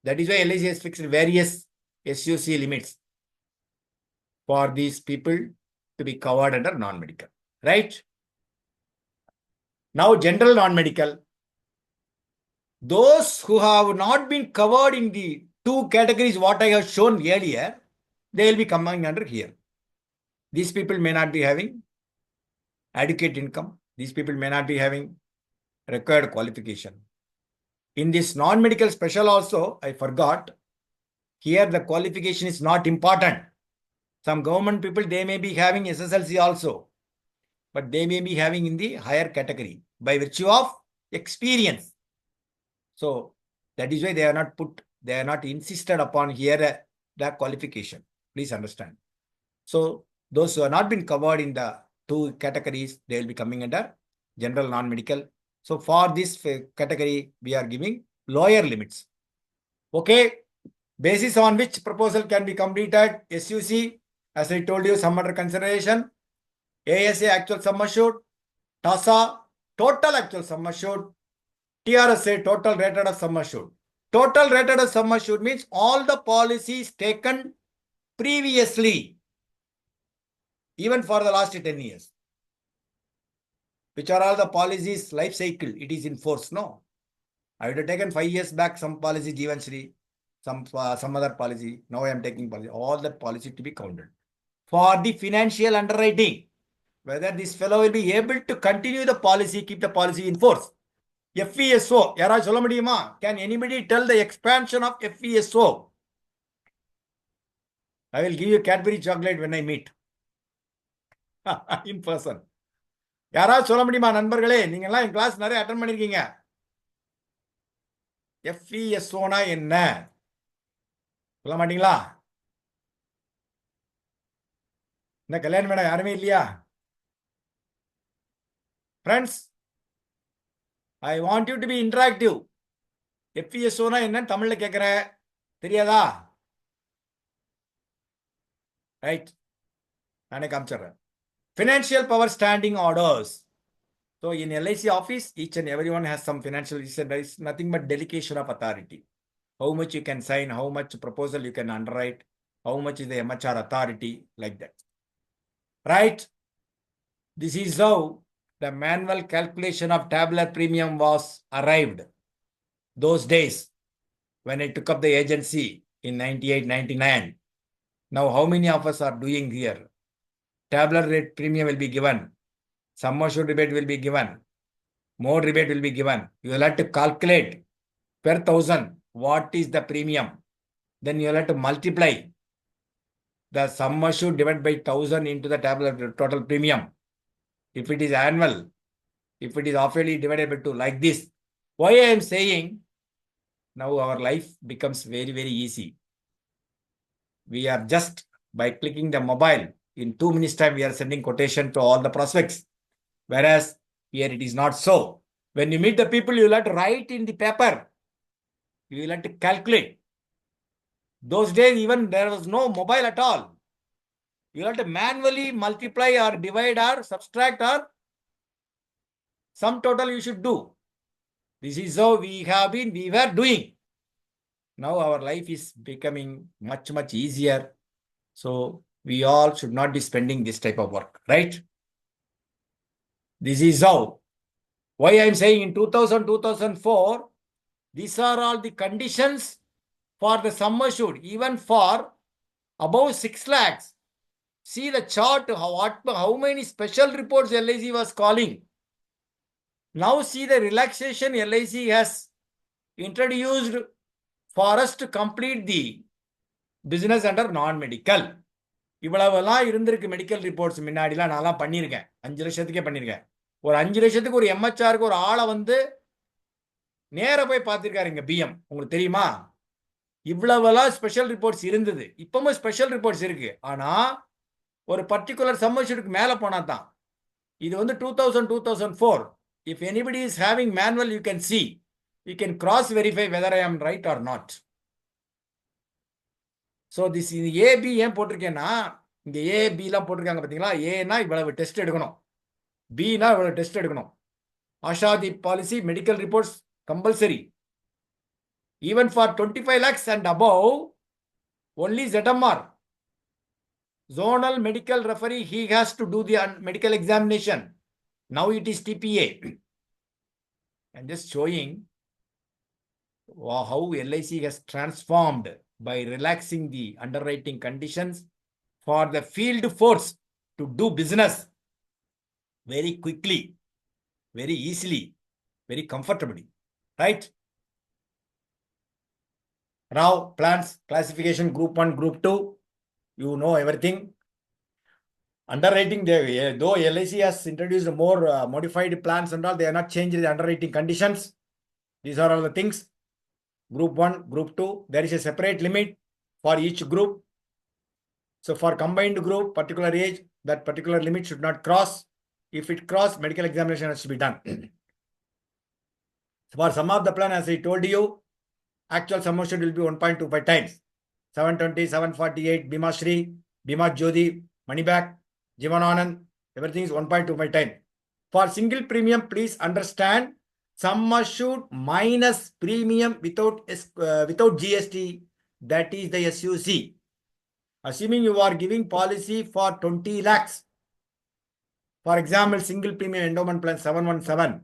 That is why LIC has fixed various SUC limits for these people to be covered under non-medical, right? Now, general non-medical. Those who have not been covered in the 2 categories what I have shown earlier, they will be coming under here. These people may not be having adequate income. These people may not be having required qualification. In this non-medical special also, I forgot, here the qualification is not important. Some government people, they may be having SSLC also, but they may be having in the higher category by virtue of experience. So that is why they are not insisted upon here the qualification. Please understand. So those who have not been covered in the 2 categories, they will be coming under general non-medical. So for this category, we are giving lower limits. Okay. Basis on which proposal can be completed. SUC, as I told you, sum under consideration. ASA, actual sum assured. TASA, total actual sum assured. TRSA, total rated as sum assured. Total rated as sum assured means all the policies taken previously, even for the last 10 years. Which are all the policies life cycle, it is in force, no? I would have taken 5 years back some policy, Jeevan Shri, some other policy. Now I am taking policy. All that policy to be counted. For the financial underwriting, whether this fellow will be able to continue the policy, keep the policy in force. FESO, yara solla mudiyuma? Can anybody tell the expansion of FESO? I will give you Cadbury chocolate when I meet. In person. யாராவது சொல்ல முடியுமா நண்பர்களே? நீங்க எல்லாம் என் class நிறைய attend பண்ணிருக்கீங்க. FESOனா என்ன? சொல்ல மாட்டீங்களா? என்ன கல்யாணம் மேடம் யாருமே இல்லையா? Friends, I want you to be interactive. FESOனா என்னன்னு தமிழ்ல கேட்கிறேன். தெரியாதா? ரைட். நானே காமிச்சிடுறேன். Financial power standing orders. So in LIC office, each and everyone has some financial, there is nothing but delegation of authority. How much you can sign, how much proposal you can underwrite, how much is the MHR authority, like that. Right? This is how the manual calculation of tabular premium was arrived. Those days, when I took up the agency in 98, 99. Now, how many of us are doing here? Tabular rate premium will be given. Sum assured rebate will be given. More rebate will be given. You will have to calculate per 1000 what is the premium. Then you will have to multiply the sum assured divided by 1000 into the total premium. If it is annual, if it is half-yearly divided by 2, like this. Why I am saying now our life becomes very, very easy. We are just by clicking the mobile, in 2 minutes time, we are sending quotation to all the prospects. Whereas here it is not so. When you meet the people, you will have to write in the paper. You will have to calculate. Those days, even there was no mobile at all. You have to manually multiply or divide or subtract or sum total you should do. This is how we were doing. Now our life is becoming much, much easier. So we all should not be spending this type of work, right? This is how. Why I am saying in 2000, 2004, these are all the conditions for the sum assured, even for above 6 lakhs. See the chart, how many special reports LIC was calling. Now see the relaxation LIC has introduced for us to complete the business under non-medical. இவ்வளவெல்லாம் இருந்திருக்கு medical reports முன்னாடிலாம் நான்லாம் பண்ணியிருக்கேன். 5 லட்சத்துக்கே பண்ணியிருக்கேன். ஒரு 5 லட்சத்துக்கு ஒரு எம்ஹெச்ஆருக்கு ஒரு ஆளை வந்து நேர போய் பார்த்திருக்காரு இங்க பிஎம். உங்களுக்கு தெரியுமா? இவ்வளவெல்லாம் ஸ்பெஷல் ரிப்போர்ட்ஸ் இருந்தது. இப்பவும் ஸ்பெஷல் ரிப்போர்ட்ஸ் இருக்கு. ஆனா ஒரு பர்டிகுலர் சம்மர்ஷூட்டுக்கு மேல போனா தான். இது வந்து 2000, 2004. If anybody is having manual, you can see. You can cross verify whether I am right or not. So this is AB ஏன் போட்டிருக்கேன்னா, இங்க AB எல்லாம் போட்டிருக்காங்க பாத்தீங்களா? ஏனா இவ்வளவு டெஸ்ட் எடுக்கணும். B னா இவ்வளவு டெஸ்ட் எடுக்கணும். ஆஷாதி policy medical reports compulsory. Even for 25 lakhs and above, only ZMR. Zonal medical referee, he has to do the medical examination. Now it is TPA. I'm just showing how LIC has transformed by relaxing the underwriting conditions for the field force to do business very quickly, very easily, very comfortably, right? Now plans, classification, group 1, group 2, you know everything. Underwriting, though LIC has introduced more modified plans and all, they are not changed the underwriting conditions. These are all the things. Group 1, group 2, there is a separate limit for each group. So for combined group, particular age, that particular limit should not cross. If it cross, medical examination has to be done. For some of the plan, as I told you, actual sum assured will be 1.25 times. 720, 748, Bima Shri, Bima Jyoti, money back, Jivananand, everything is 1.25 times. For single premium, please understand, sum assured minus premium without GST, that is the SUC. Assuming you are giving policy for 20 lakhs, for example, single premium endowment plan 717,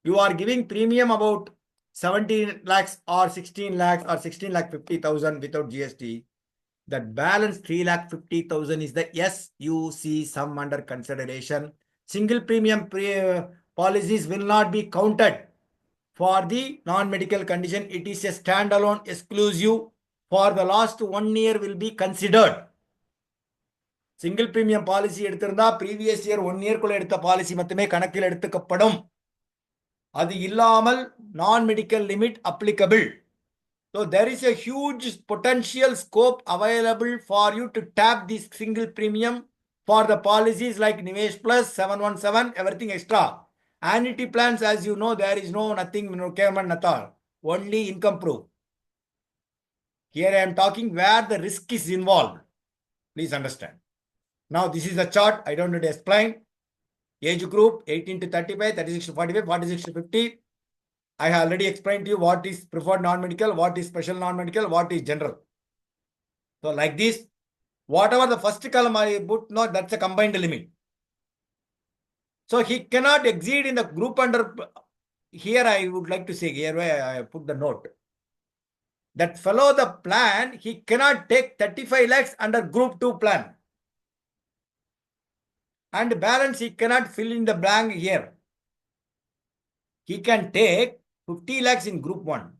you are giving premium about 17 lakhs or 16 lakhs or 16 lakh 50,000 without GST. That balance 3 lakh 50,000 is the SUC sum under consideration. Single premium policies will not be counted for the non-medical condition. It is a standalone exclusive. For the last 1 year will be considered. Single premium policy எடுத்திருந்தா previous year 1 year குள்ள எடுத்த policy மட்டுமே கணக்கில் எடுத்துக்கப்படும். அது இல்லாமல் non-medical limit applicable. So there is a huge potential scope available for you to tap this single premium for the policies like Nivesh Plus, 717, everything extra. Annuity plans, as you know, there is nothing, requirement at all. Only income proof. Here I am talking where the risk is involved. Please understand. Now this is the chart. I don't need to explain. Age group 18 to 35, 36 to 45, 46 to 50. I have already explained to you what is preferred non-medical, what is special non-medical, what is general. So like this, whatever the first column I put, no, that's a combined limit. So he cannot exceed in the group under, here I would like to say, here where I put the note. That follow the plan, he cannot take 35 lakhs under group 2 plan. And balance, he cannot fill in the blank here. He can take 50 lakhs in group 1,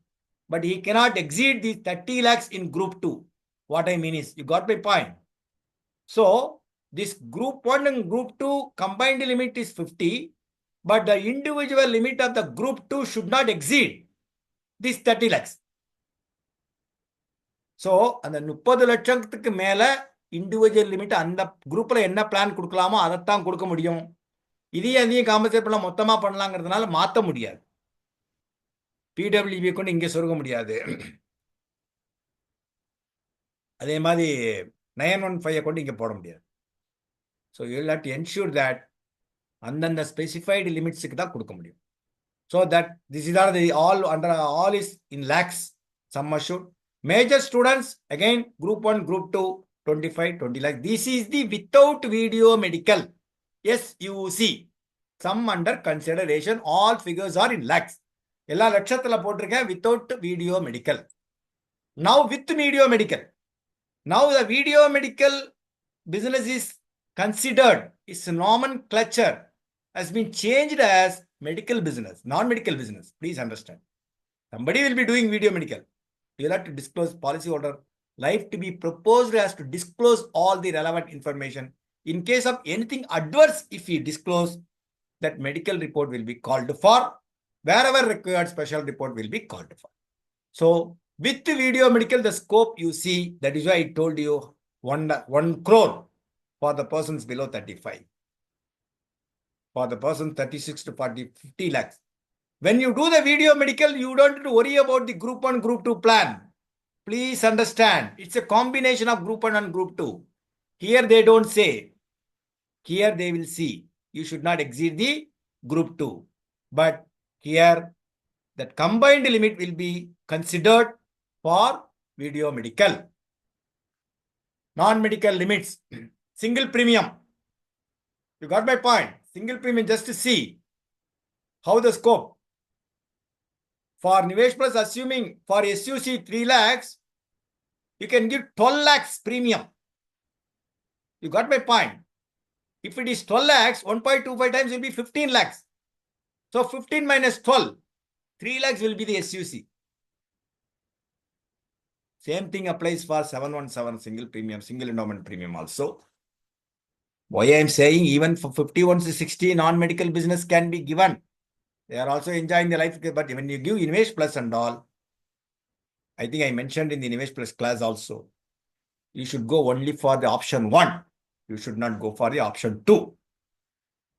but he cannot exceed the 30 lakhs in group 2. What I mean is, you got my point. So this group 1 and group 2 combined limit is 50, but the individual limit of the group 2 should not exceed this 30 lakhs. So அந்த 30 லட்சத்துக்கு மேல individual limit அந்த குரூப்ல என்ன plan கொடுக்கலாமோ அதைத்தான் கொடுக்க முடியும். இதையும் காம்பன்சேட் பண்ணலாம், மொத்தமா பண்ணலாங்கிறதுனால மாற்ற முடியாது. பிடபிள்யூபி கொண்டு இங்கே சொருக முடியாது. அதே மாதிரி 915 கொண்டு இங்கே போட முடியாது. So you will have to ensure that அந்தந்த ஸ்பெசிஃபைடு லிமிட்ஸுக்கு தான் கொடுக்க முடியும். So that this is are the all is in lakhs sum assured. Major students, again, group 1, group 2, 25, 20 lakhs. This is the without video medical. SUC. Sum under consideration. All figures are in lakhs. எல்லா லட்சத்துல போட்டிருக்கேன் without video medical. Now with video medical. Now the video medical business is considered, its nomenclature has been changed as medical business, non-medical business. Please understand. Somebody will be doing video medical. You will have to disclose policyholder life to be proposed as to disclose all the relevant information. In case of anything adverse, if we disclose, that medical report will be called for. Wherever required, special report will be called for. So, with the video medical, the scope you see, that is why I told you 1 crore for the persons below 35. For the person 36 to 40, 50 lakhs. When you do the video medical, you don't have to worry about the group 1, group 2 plan. Please understand, it's a combination of group 1 and group 2. Here they don't say. Here they will see. You should not exceed the group 2. But here, that combined limit will be considered for video medical. Non-medical limits. Single premium. You got my point? Single premium, just to see how the scope. For Nivesh Plus, assuming for SUC 3 lakhs, you can give 12 lakhs premium. You got my point? If it is 12 lakhs, 1.25 times will be 15 lakhs. So 15 minus 12, 3 lakhs will be the SUC. Same thing applies for 717 single premium, single endowment premium also. Why I am saying even for 51 to 60 non-medical business can be given. They are also enjoying the life, but when you give Nivesh Plus and all, I think I mentioned in the Nivesh Plus class also, you should go only for the option 1. You should not go for the option 2.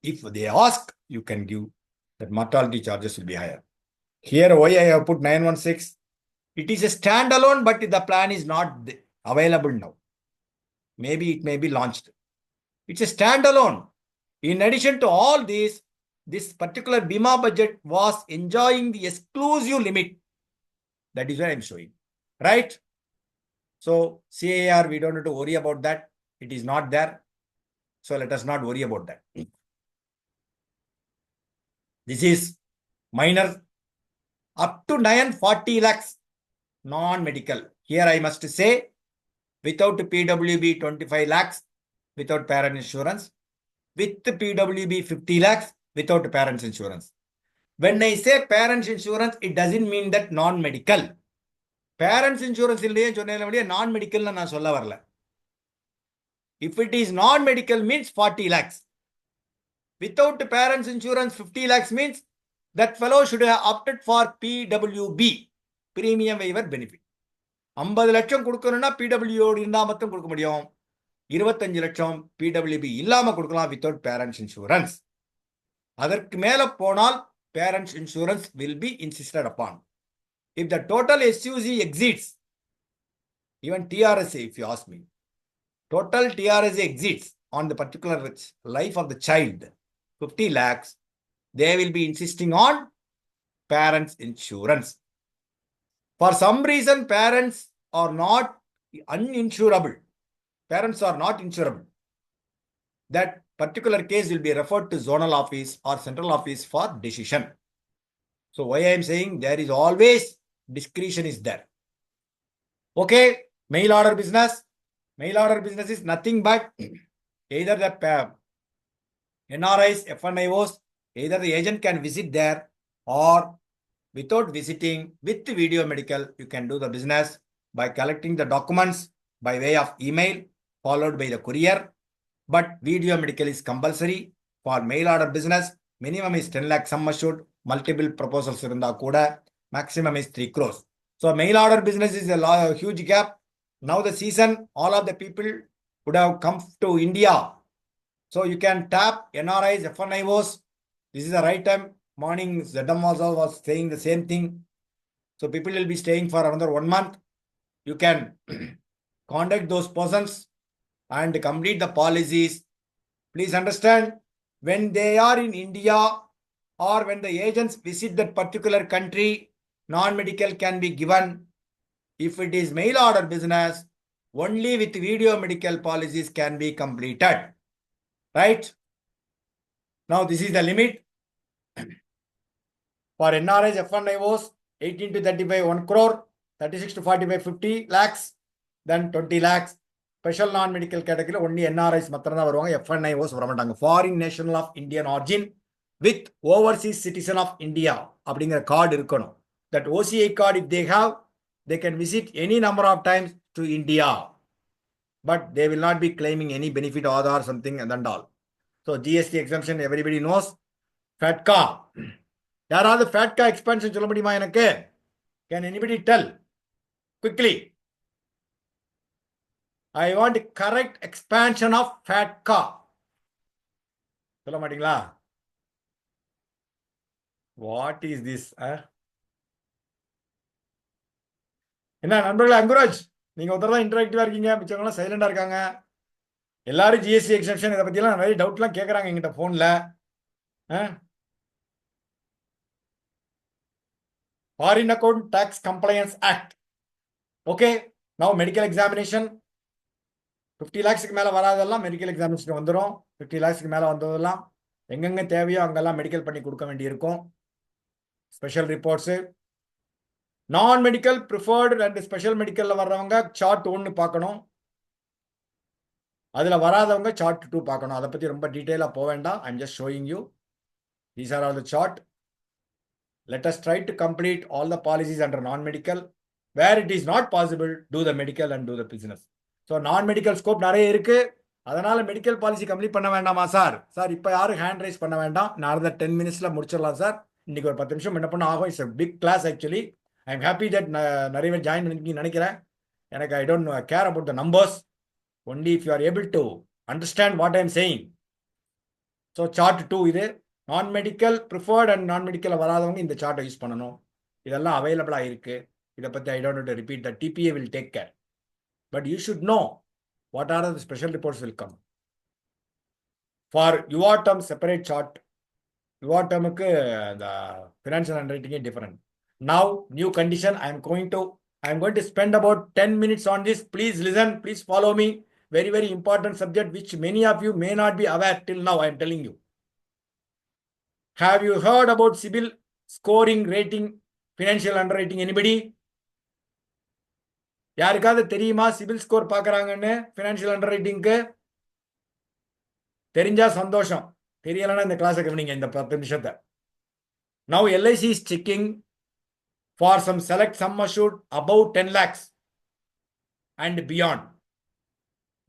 If they ask, you can give, that mortality charges will be higher. Here, why I have put 916? It is a standalone, but the plan is not available now. Maybe it may be launched. It's a standalone. In addition to all these, this particular Bima budget was enjoying the exclusive limit. That is what I am showing. Right? So, CAR, we don't have to worry about that. It is not there. So, let us not worry about that. This is minor. Up to 940 lakhs non-medical. Here I must say, without PWB 25 lakhs, without parent insurance. With PWB 50 lakhs, without parents insurance. When I say parents insurance, it doesn't mean that non-medical. Parents insurance non-medical na solla varala. If it is non-medical means 40 lakhs. Without parents insurance 50 lakhs means that fellow should have opted for PWB, premium waiver benefit. 50 லட்சம் கொடுக்கணும்னா PWB இருந்தா மட்டும் கொடுக்க முடியும். 25 லட்சம் PWB இல்லாம கொடுக்கலாம் without parents insurance. அதற்கு மேல போனால் parents insurance will be insisted upon. If the total SUC exceeds, even TRSA, if you ask me, total TRSA exceeds on the particular life of the child, 50 lakhs, they will be insisting on parents insurance. For some reason, parents are not uninsurable. Parents are not insurable. That particular case will be referred to zonal office or central office for decision. So why I am saying there is always discretion is there. Okay, mail order business. Mail order business is nothing but either the NRIs, FNIOs, either the agent can visit there or without visiting with video medical, you can do the business by collecting the documents by way of email followed by the courier. But video medical is compulsory for mail order business. Minimum is 10 lakh sum assured. Multiple proposals irundha kuda. Maximum is 3 crores. So mail order business is a huge gap. Now the season, all of the people would have come to India. So you can tap NRIs, FNIOs. This is the right time. Morning, Zedam also was saying the same thing. So people will be staying for another 1 month. You can contact those persons and complete the policies. Please understand, when they are in India or when the agents visit that particular country, non-medical can be given. If it is mail order business, only with video medical policies can be completed. Right? Now, this is the limit. For NRIs, F1IOs, 18 to 35, 1 crore, 36 to 45, 50 lakhs, then 20 lakhs. Special non-medical category, only NRIs matrana varuvanga, F1IOs varamatanga. Foreign national of Indian origin with overseas citizen of India. Abdingra card irukano. That OCI card, if they have, they can visit any number of times to India. But they will not be claiming any benefit or something and all. So GST exemption, everybody knows. FATCA. There are the FATCA expansion. Can anybody tell? Quickly. I want correct expansion of FATCA. What is this? என்ன நண்பர்களே, அங்குராஜ் நீங்க ஒருத்தர் தான் இன்டராக்டிவா இருக்கீங்க, மிச்சவங்களாம் சைலண்டா இருக்காங்க. எல்லாரும் GST exception இதை பத்தியெல்லாம் நிறைய டவுட்லாம் கேட்கறாங்க எங்கிட்ட போன்ல. Foreign Account Tax Compliance Act. Okay, now medical examination. 50 lakhs மேல வராதெல்லாம் மெடிக்கல் எக்ஸாமினேஷன் வந்துடும். 50 lakhs மேல வந்ததெல்லாம் எங்கெங்க தேவையோ அங்கெல்லாம் மெடிக்கல் பண்ணி கொடுக்க வேண்டியிருக்கும். ஸ்பெஷல் ரிப்போர்ட்ஸ், நான் மெடிக்கல் ப்ரிஃபர்டு அண்ட் ஸ்பெஷல் மெடிக்கல்ல வர்றவங்க சார்ட் 1 பார்க்கணும். அதுல வராதவங்க சார்ட் 2 பார்க்கணும். அதை பத்தி ரொம்ப டீடைலா போக வேண்டாம். I am just showing you. These are all the chart. Let us try to complete all the policies under non-medical. Where it is not possible, do the medical and do the business. So non-medical scope நிறைய இருக்கு. அதனால medical policy complete பண்ண வேண்டாமா sir? Sir இப்போ யாரும் hand rice பண்ண வேண்டாம். நான் 10 minutesல முடிச்சிடலாம் சார். இன்னைக்கு ஒரு 10 நிமிஷம் என்ன பண்ண ஆகும். It's a big class actually. I am happy that நிறைய பேர் ஜாயின் பண்ணிருக்கீங்க நினைக்கிறேன். எனக்கு I don't care about the numbers. Only if you are able to understand what I am saying. So chart 2 இது. நான்-மெடிக்கல் ப்ரிஃபர்ட் அண்ட் நான்-மெடிக்கல் வராதவங்க இந்த சார்ட்டை use பண்ணணும். இதெல்லாம் அவைலபிளாக இருக்கு. இதை பற்றி I don't to repeat. The TPA will take care. But you should know what are the special reports will come. For your term separate chart. Your டேர்முக்கு இந்த ஃபினான்ஷியல் அண்ட் ரைட்டிங்கே different. Now new condition I am going to spend about 10 minutes on this. Please listen, please follow me. Very, very important subject which many of you may not be aware till now. I am telling you. Have you heard about CIBIL scoring rating, financial underwriting? Anybody? யாருக்காவது தெரியுமா CIBIL score பார்க்கறாங்கன்னு financial அண்டர்ரைட்டிங்க்கு? தெரிஞ்சா சந்தோஷம். தெரியலன்னா இந்த கிளாஸை கவனிங்க இந்த 10 நிமிஷத்தை. Now LIC is checking for some select sum assured above 10 lakhs and beyond.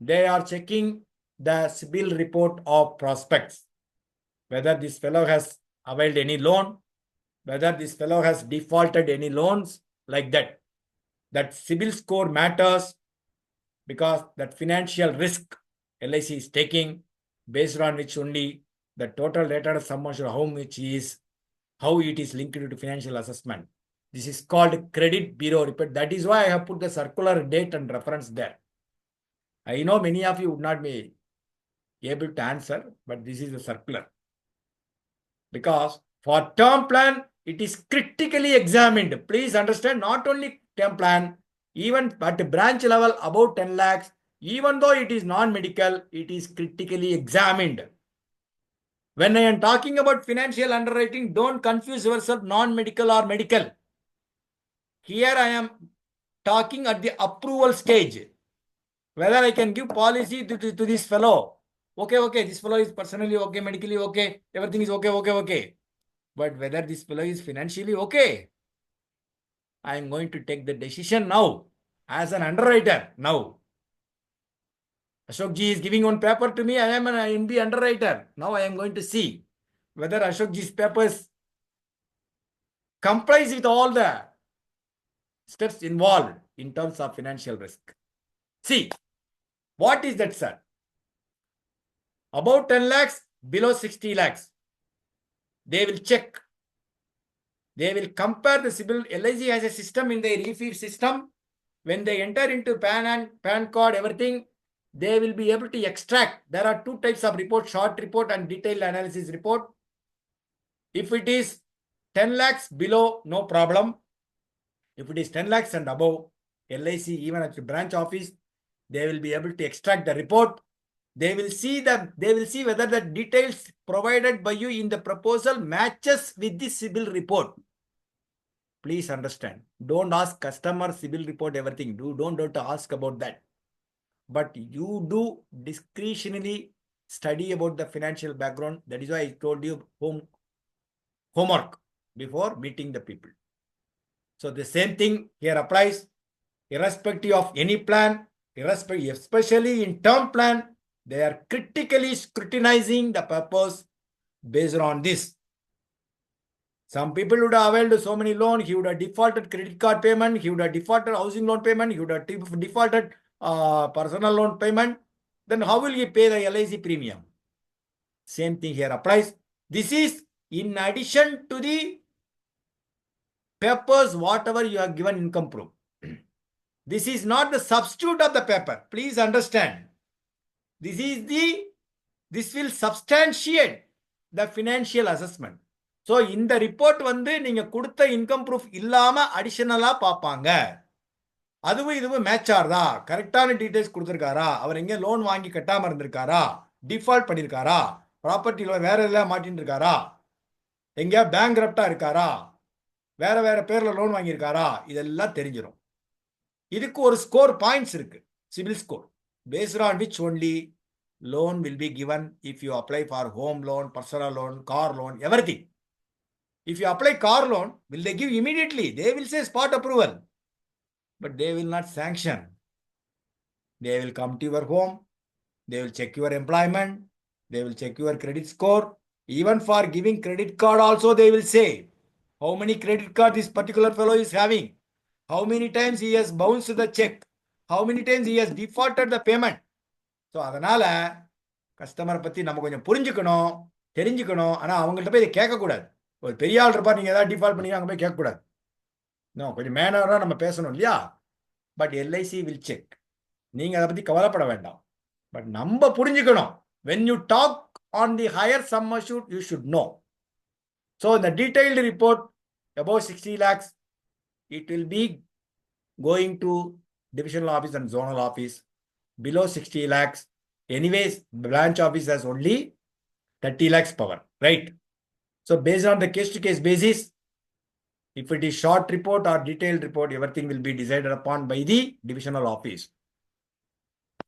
They are checking the CIBIL report of prospects. Whether this fellow has availed any loan, whether this fellow has defaulted any loans, like that. That CIBIL score matters because that financial risk LIC is taking, based on which only the total rated sum assured, how it is linked to financial assessment. This is called credit bureau report. That is why I have put the circular date and reference there. I know many of you would not be able to answer, but this is the circular. Because for term plan, it is critically examined. Please understand, not only term plan, even at branch level above 10 lakhs, even though it is non-medical, it is critically examined. When I am talking about financial underwriting, don't confuse yourself non-medical or medical. Here I am talking at the approval stage. Whether I can give policy to this fellow. Okay, this fellow is personally okay, medically okay, everything is okay. But whether this fellow is financially okay, I am going to take the decision now as an underwriter now. Ashokji is giving one paper to me. I am an MB underwriter. Now I am going to see whether Ashokji's papers complies with all the steps involved in terms of financial risk. See, what is that, sir? Above 10 lakhs, below 60 lakhs. They will check. They will compare the CIBIL. LIC has a system in their refeed system. When they enter into PAN card, everything, they will be able to extract. There are two types of report, short report and detailed analysis report. If it is 10 lakhs below, no problem. If it is 10 lakhs and above, LIC, even at the branch office, they will be able to extract the report. They will see whether the details provided by you in the proposal matches with the CIBIL report. Please understand. Don't ask customer CIBIL report everything. Don't have to ask about that. But you do discretionally study about the financial background. That is why I told you homework before meeting the people. So the same thing here applies, irrespective of any plan, especially in term plan. They are critically scrutinizing the purpose based on this. Some people would have availed so many loans. He would have defaulted credit card payment. He would have defaulted housing loan payment. He would have defaulted personal loan payment. Then how will he pay the LIC premium? Same thing here applies. This is in addition to the papers, whatever you have given income proof. This is not the substitute of the paper. Please understand. This will substantiate the financial assessment. So in the report நீங்க கொடுத்த income proof இல்லாம அடிஷனலா பாப்பாங்க. அதுவும் இதுவும் match ஆறதா, கரெக்டான details கொடுத்திருக்காரா, அவர் எங்க loan வாங்கி கட்டாம இருந்திருக்காரா, டிஃபால்ட் பண்ணிருக்காரா, ப்ராப்பர்ட்டில வேற எல்லாம் மாட்டிட்டு இருக்காரா, எங்க பேங்க்ரப்டா இருக்காரா, வேற பேர்ல லோன் வாங்கி இருக்காரா, இதெல்லாம் தெரிஞ்சிரும். இதுக்கு ஒரு ஸ்கோர் பாயிண்ட்ஸ் இருக்கு, CIBIL score, based on which only loan will be given if you apply for home loan, personal loan, car loan, everything. If you apply car loan, will they give immediately? They will say spot approval, but they will not sanction. They will come to your home, they will check your employment, they will check your credit score. Even for giving credit card also, they will say how many credit cards this particular fellow is having, how many times he has bounced the check, how many times he has defaulted the payment. So அதனால கஸ்டமரை பத்தி நம்ம கொஞ்சம் புரிஞ்சுக்கணும், தெரிஞ்சுக்கணும். ஆனா அவங்கள்ட்ட போய் இதை கேட்கக்கூடாது. ஒரு பெரிய ஆள் இருப்பா, நீங்க ஏதாவது டிஃபால்ட் பண்ணி அங்கே போய் கேட்கக்கூடாது. கொஞ்சம் மேனராக நம்ம பேசணும் இல்லையா? But LIC will check. நீங்க அதை பத்தி கவலைப்பட வேண்டாம். பட் நம்ம புரிஞ்சுக்கணும். when you talk on the higher sum assured, you should know. So in the detailed report above 60 lakhs, it will be going to divisional office and zonal office. Below 60 lakhs, anyways, branch office has only 30 lakhs power, right? So based on the case-to-case basis, if it is short report or detailed report, everything will be decided upon by the divisional office.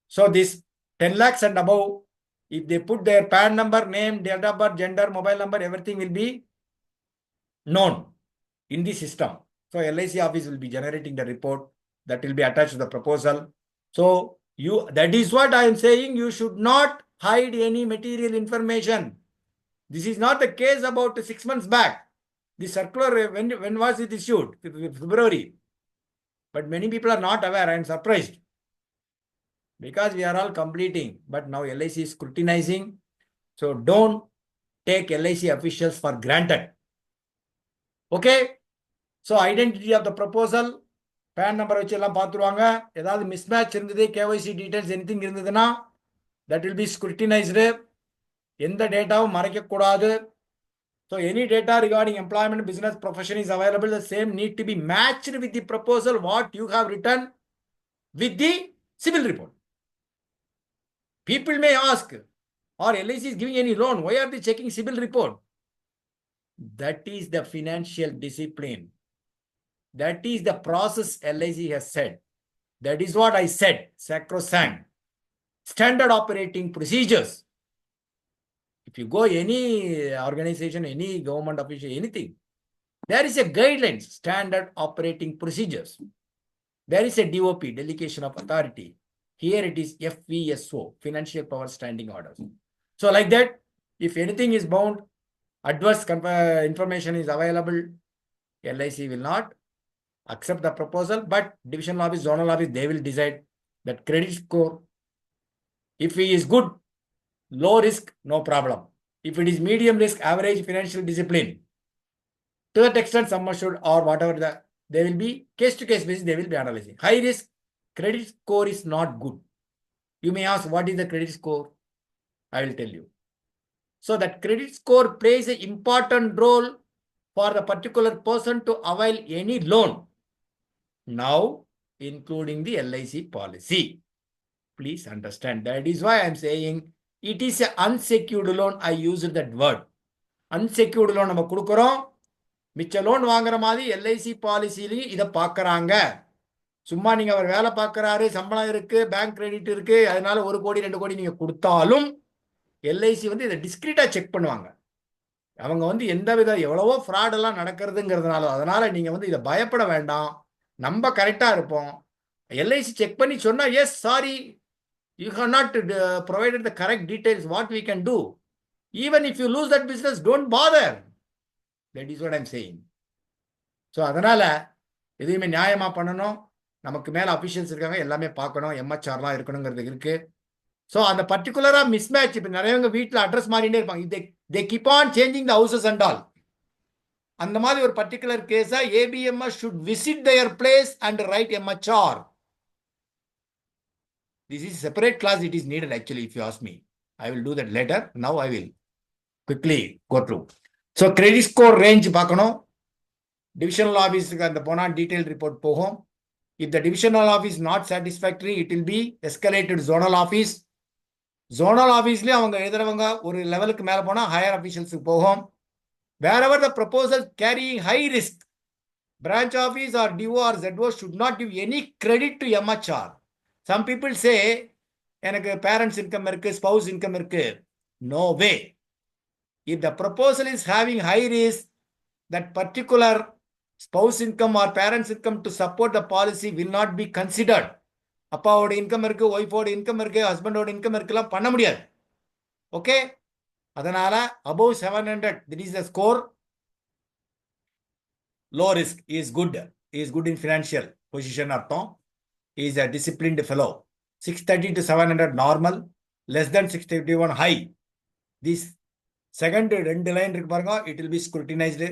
So this 10 lakhs and above, if they put their PAN number, name, date of birth, gender, mobile number, everything will be known in the system. So LIC office will be generating the report that will be attached to the proposal. So that is what I am saying. You should not hide any material information. This is not the case about 6 months back. The circular, when was it issued? February. But many people are not aware. I am surprised. Because we are all completing. But now LIC is scrutinizing. So don't take LIC officials for granted. Okay? So identity of the proposal, PAN number வச்சு எல்லாம் பார்த்துருவாங்க. ஏதாவது mismatch இருந்தது, KYC details anything இருந்ததுன்னா that will be scrutinized. எந்த டேட்டாவும் மறைக்கக்கூடாது. So any data regarding employment, business, profession is available. The same need to be matched with the proposal what you have written with the CIBIL report. People may ask, or LIC is giving any loan, why are they checking CIBIL report? That is the financial discipline. That is the process LIC has said. That is what I said, sacrosanct. Standard operating procedures. If you go any organization, any government official, anything, there is a guidelines, standard operating procedures. There is a DOP, delegation of authority. Here it is FPSO, Financial Power Standing Orders. So like that, if anything is bound, adverse information is available, LIC will not accept the proposal, but divisional office, zonal office, they will decide that credit score. If he is good, low risk, no problem. If it is medium risk, average financial discipline, to that extent, sum assured or whatever they will be case to case basis, they will be analyzing. High risk, credit score is not good. You may ask, what is the credit score? I will tell you. So that credit score plays an important role for the particular person to avail any loan. Now, including the LIC policy. Please understand. That is why I am saying it is an unsecured loan. I used that word. Unsecured loan நம்ம கொடுக்கிறோம். மிச்ச loan வாங்குற மாதிரி LIC பாலிசிலையும் இதை பார்க்கறாங்க. சும்மா நீங்க அவர் வேலை பார்க்கறாரு, சம்பளம் இருக்கு, பேங்க் கிரெடிட் இருக்கு, அதனால 1 கோடி 2 கோடி நீங்க கொடுத்தாலும் எல்ஐசி வந்து இதை டிஸ்கிரீட்டா செக் பண்ணுவாங்க. அவங்க வந்து எந்த வித எவ்வளவோ ஃப்ராட் எல்லாம் நடக்கிறதுங்கிறதுனால, அதனால நீங்க வந்து இதை பயப்பட வேண்டாம். நம்ம கரெக்டா இருப்போம். எல்ஐசி செக் பண்ணி சொன்னா, yes sorry, you have not provided the correct details, what we can do. Even if you lose that business, don't bother. That is what I'm saying. So அதனால எதையுமே நியாயமா பண்ணணும். நமக்கு மேல அபிஷியல்ஸ் இருக்காங்க, எல்லாமே பார்க்கணும், எம்ஹெச்ஆர்லாம் இருக்கணுங்கிறது இருக்கு. ஸோ அந்த பர்டிகுலரா மிஸ்மேட்ச். இப்போ நிறையவங்க வீட்டில் அட்ரஸ் மாறிட்டே இருப்பாங்க. they keep on changing the houses and all. அந்த மாதிரி ஒரு particular கேஸா ஏபிஎம்எஸ் should visit their place and write MHR. This is separate class. It is needed actually, if you ask me. I will do that later. Now I will quickly go through. So credit score range பார்க்கணும். Divisional office அந்த போனா detailed report போகும். If the divisional office not satisfactory, it will be escalated zonal office. Zonal office அவங்க எழுதுறவங்க ஒரு லெவலுக்கு மேல போனா higher officials போகும். Wherever the proposal carrying high risk, branch office or DO or ZO should not give any credit to MHR. Some people say, எனக்கு parents income இருக்கு, spouse income இருக்கு. No way. If the proposal is having high risk, that particular spouse income or parents income to support the policy will not be considered. அப்பாவோட income இருக்கு, ஒய்ஃபோட income இருக்கு, ஹஸ்பண்டோட income இருக்குலாம் பண்ண முடியாது. Okay, அதனால above 700, that is the score. Low risk is good in financial position அர்த்தம். Is a disciplined fellow. 630 to 700 normal, less than 631 high. This second ரெண்டு லைன் இருக்கு பாருங்க, it will be scrutinized.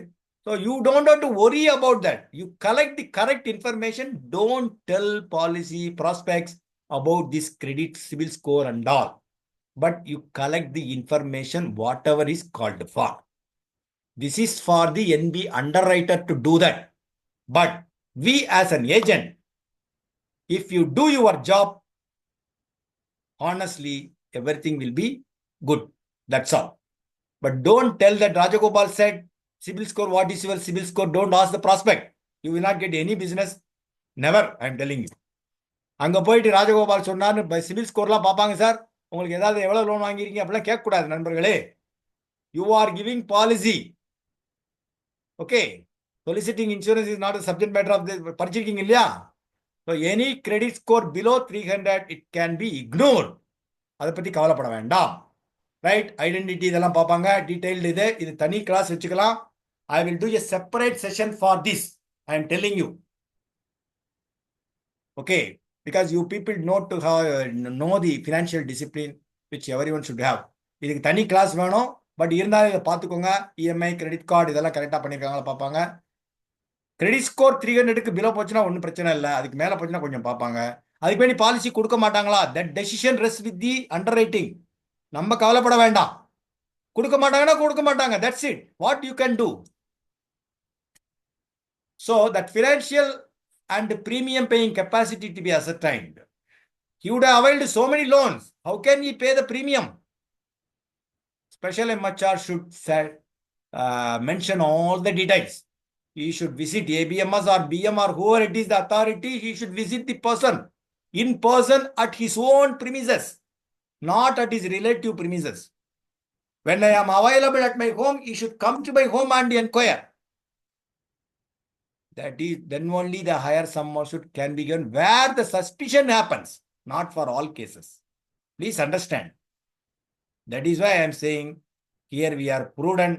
So you don't have to worry about that. You collect the correct information. Don't tell policy prospects about this credit CIBIL score and all. But you collect the information whatever is called for. This is for the NB underwriter to do that. But we as an agent, if you do your job, honestly, everything will be good. That's all. But don't tell that Rajagopal said, CIBIL score, what is your CIBIL score? Don't ask the prospect. You will not get any business. Never, I am telling you. அங்க போயிட்டு ராஜகோபால் சொன்னார், சிபில் ஸ்கோர்லாம் பார்ப்பாங்க sir, உங்களுக்கு ஏதாவது எவ்வளவு loan வாங்கிருக்கீங்க அப்படிலாம் கேட்கக்கூடாது நண்பர்களே. You are giving policy. Okay. Soliciting insurance is not a subject matter of this. படிச்சிருக்கீங்க இல்லையா? So any credit score below 300, it can be ignored. அதை பத்தி கவலைப்பட வேண்டாம். ரைட், ஐடென்டிட்டி இதெல்லாம் பார்ப்பாங்க, டீடைல்டு இது தனி கிளாஸ் வச்சுக்கலாம். I will do a separate session for this. I am telling you. Okay, because you people know the financial discipline which everyone should have. இதுக்கு தனி கிளாஸ் வேணும். பட் இருந்தாலும் இதை பார்த்துக்கோங்க. இஎம்ஐ, கிரெடிட் கார்டு இதெல்லாம் கரெக்டாக பண்ணியிருக்காங்களா பார்ப்பாங்க. கிரெடிட் ஸ்கோர் 300க்கு பிலோ போச்சுன்னா ஒன்றும் பிரச்சனை இல்லை. அதுக்கு மேலே போச்சுன்னா கொஞ்சம் பார்ப்பாங்க. அதுக்கு வேண்டி பாலிசி கொடுக்க மாட்டாங்களா? That decision rest with the underwriting. நம்ம கவலைப்பட வேண்டாம். கொடுக்க மாட்டாங்கன்னா கொடுக்க மாட்டாங்க. That's it. What you can do. So that financial and premium paying capacity to be ascertained. He would have availed so many loans. How can he pay the premium? Special MHR should mention all the details. He should visit ABMS or BM or whoever it is the authority. He should visit the person in person at his own premises, not at his relative premises. When I am available at my home, he should come to my home and inquire. That is, then only the higher sum can be given where the suspicion happens. not for all cases. Please understand. That is why I am saying here we are prudent.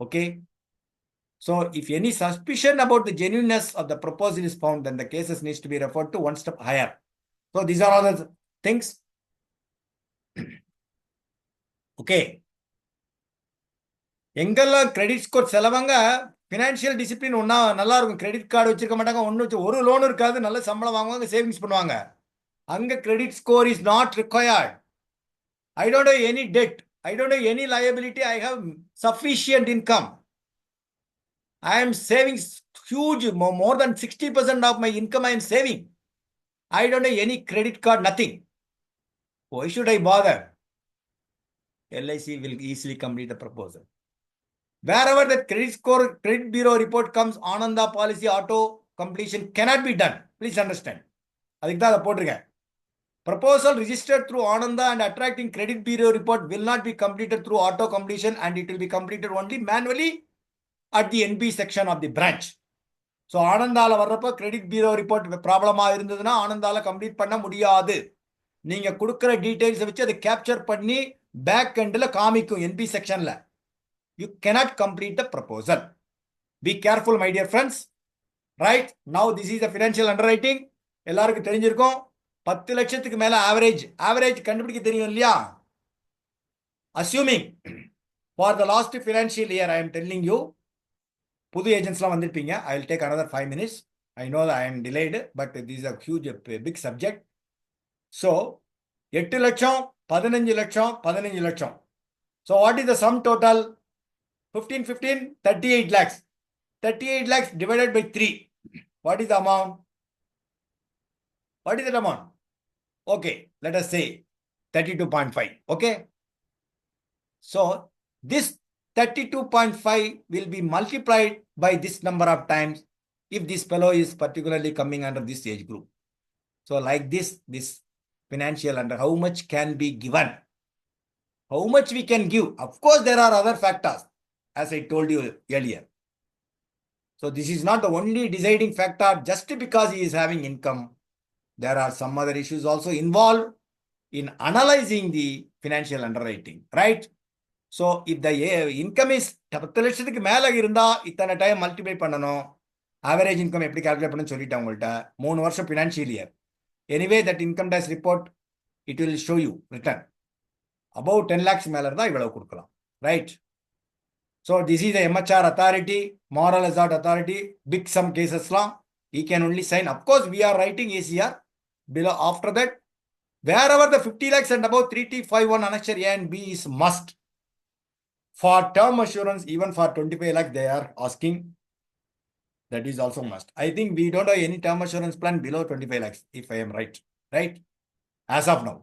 Okay. So if any suspicion about the genuineness of the proposal is found, then the cases needs to be referred to one step higher. So these are all the things. Okay. எங்கெல்லாம் credit score செலவங்க financial discipline ஒன்னா நல்லா இருக்கும். Credit card வச்சிருக்க மாட்டாங்க, ஒன்று ஒரு loan இருக்காது, நல்ல சம்பளம் வாங்குவாங்க, சேவிங்ஸ் பண்ணுவாங்க. அங்க credit score is not required. I don't have any debt, I don't have any liability, I have sufficient income. I am saving huge, more than 60% of my income I am saving. I don't have any credit card, nothing. Why should I bother? LIC will easily complete the proposal. Wherever the credit score, credit bureau report comes, Ananda policy auto completion cannot be done. Please understand. அதுக்கு தான் அதை போட்டிருக்கேன். Proposal registered through Ananda and attracting credit bureau report will not be completed through auto completion, and it will be completed only manually at the NB section of the branch. So ஆனந்தால வர்றப்ப credit bureau report ப்ராப்ளமா இருந்ததுன்னா ஆனந்தால complete பண்ண முடியாது. நீங்க கொடுக்கிற details வச்சு அதை capture பண்ணி பேக் எண்ட்ல காமிக்கும் NB செக்ஷன்ல. You cannot complete the proposal. Be careful, my dear friends. Right now this is the financial underwriting. எல்லாருக்கும் தெரிஞ்சிருக்கும். 10 லட்சத்துக்கு மேல ஆவரேஜ் கண்டுபிடிக்க தெரியும் இல்லையா? Assuming for the last financial year, I am telling you, புது ஏஜென்ட்ஸ்லாம் வந்திருப்பீங்க. I will take another 5 minutes. I know that I am delayed, but this is a huge, big subject. So 8 லட்சம், 15 லட்சம், 15 லட்சம். So what is the sum total? 15, 38 lakhs. 38 lakhs divided by 3. What is the amount? What is that amount? Okay, let us say 32.5. Okay. So this 32.5 will be multiplied by this number of times if this fellow is particularly coming under this age group. So like this financial under how much can be given, how much we can give. Of course, there are other factors, as I told you earlier. So this is not the only deciding factor just because he is having income. There are some other issues also involved in analyzing the financial underwriting, right? So if the income is 10 லட்சத்துக்கு மேல இருந்தா இத்தனை time multiply பண்ணணும். Average income எப்படி calculate பண்ணணும்னு சொல்லிட்டேன் உங்கள்கிட்ட. 3 வருஷம் financial year. Anyway that income tax report it will show you return. Above 10 lakhs மேல இருந்தா இவ்வளவு கொடுக்கலாம், right? So this is the MHR authority, moral hazard authority, big sum casesலாம் he can only sign. Of course, we are writing ACR below. After that, wherever the 50 lakhs and above 3T51 annexure A and B is must. For term assurance, even for 25 lakhs, they are asking. That is also must. I think we don't have any term assurance plan below 25 lakhs, if I am right. Right? As of now.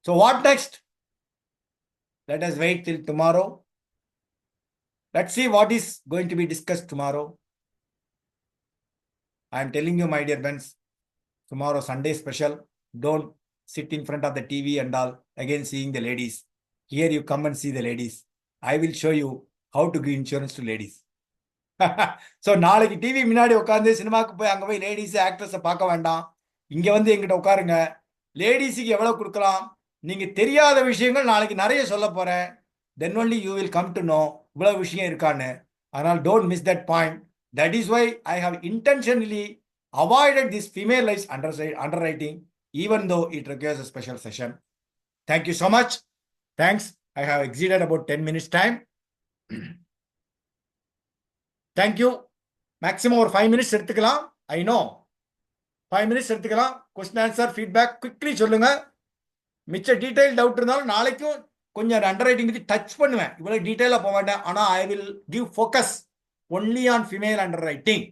So what next? Let us wait till tomorrow. Let's see what is going to be discussed tomorrow. I am telling you, my dear friends, tomorrow Sunday special. Don't sit in front of the TV and all again seeing the ladies. Here you come and see the ladies. I will show you how to give insurance to ladies. So நாளைக்கு TV முன்னாடி உட்காந்து சினிமாக்கு போய் அங்க போய் ladies ஆக்ட்ரஸை பார்க்க வேண்டாம். இங்க வந்து எங்கிட்ட உட்காருங்க. லேடிஸுக்கு எவ்வளவு கொடுக்கலாம், நீங்க தெரியாத விஷயங்கள் நாளைக்கு நிறைய சொல்ல போறேன். Then only you will come to know இவ்வளவு விஷயம் இருக்கான்னு. அதனால don't miss that point. That is why I have intentionally avoided this female lives underwriting, even though it requires a special session. Thank you so much. Thanks. I have exceeded about 10 minutes time. Thank you. Maximum ஒரு 5 minutes எடுத்துக்கலாம். I know. 5 minutes எடுத்துக்கலாம். Question answer feedback quickly சொல்லுங்க. மிச்ச detail doubt இருந்தாலும் நாளைக்கும் கொஞ்சம் underwriting touch பண்ணுவேன். இவ்வளவு டீடைலா போக மாட்டேன். ஆனா I will give focus only on female underwriting.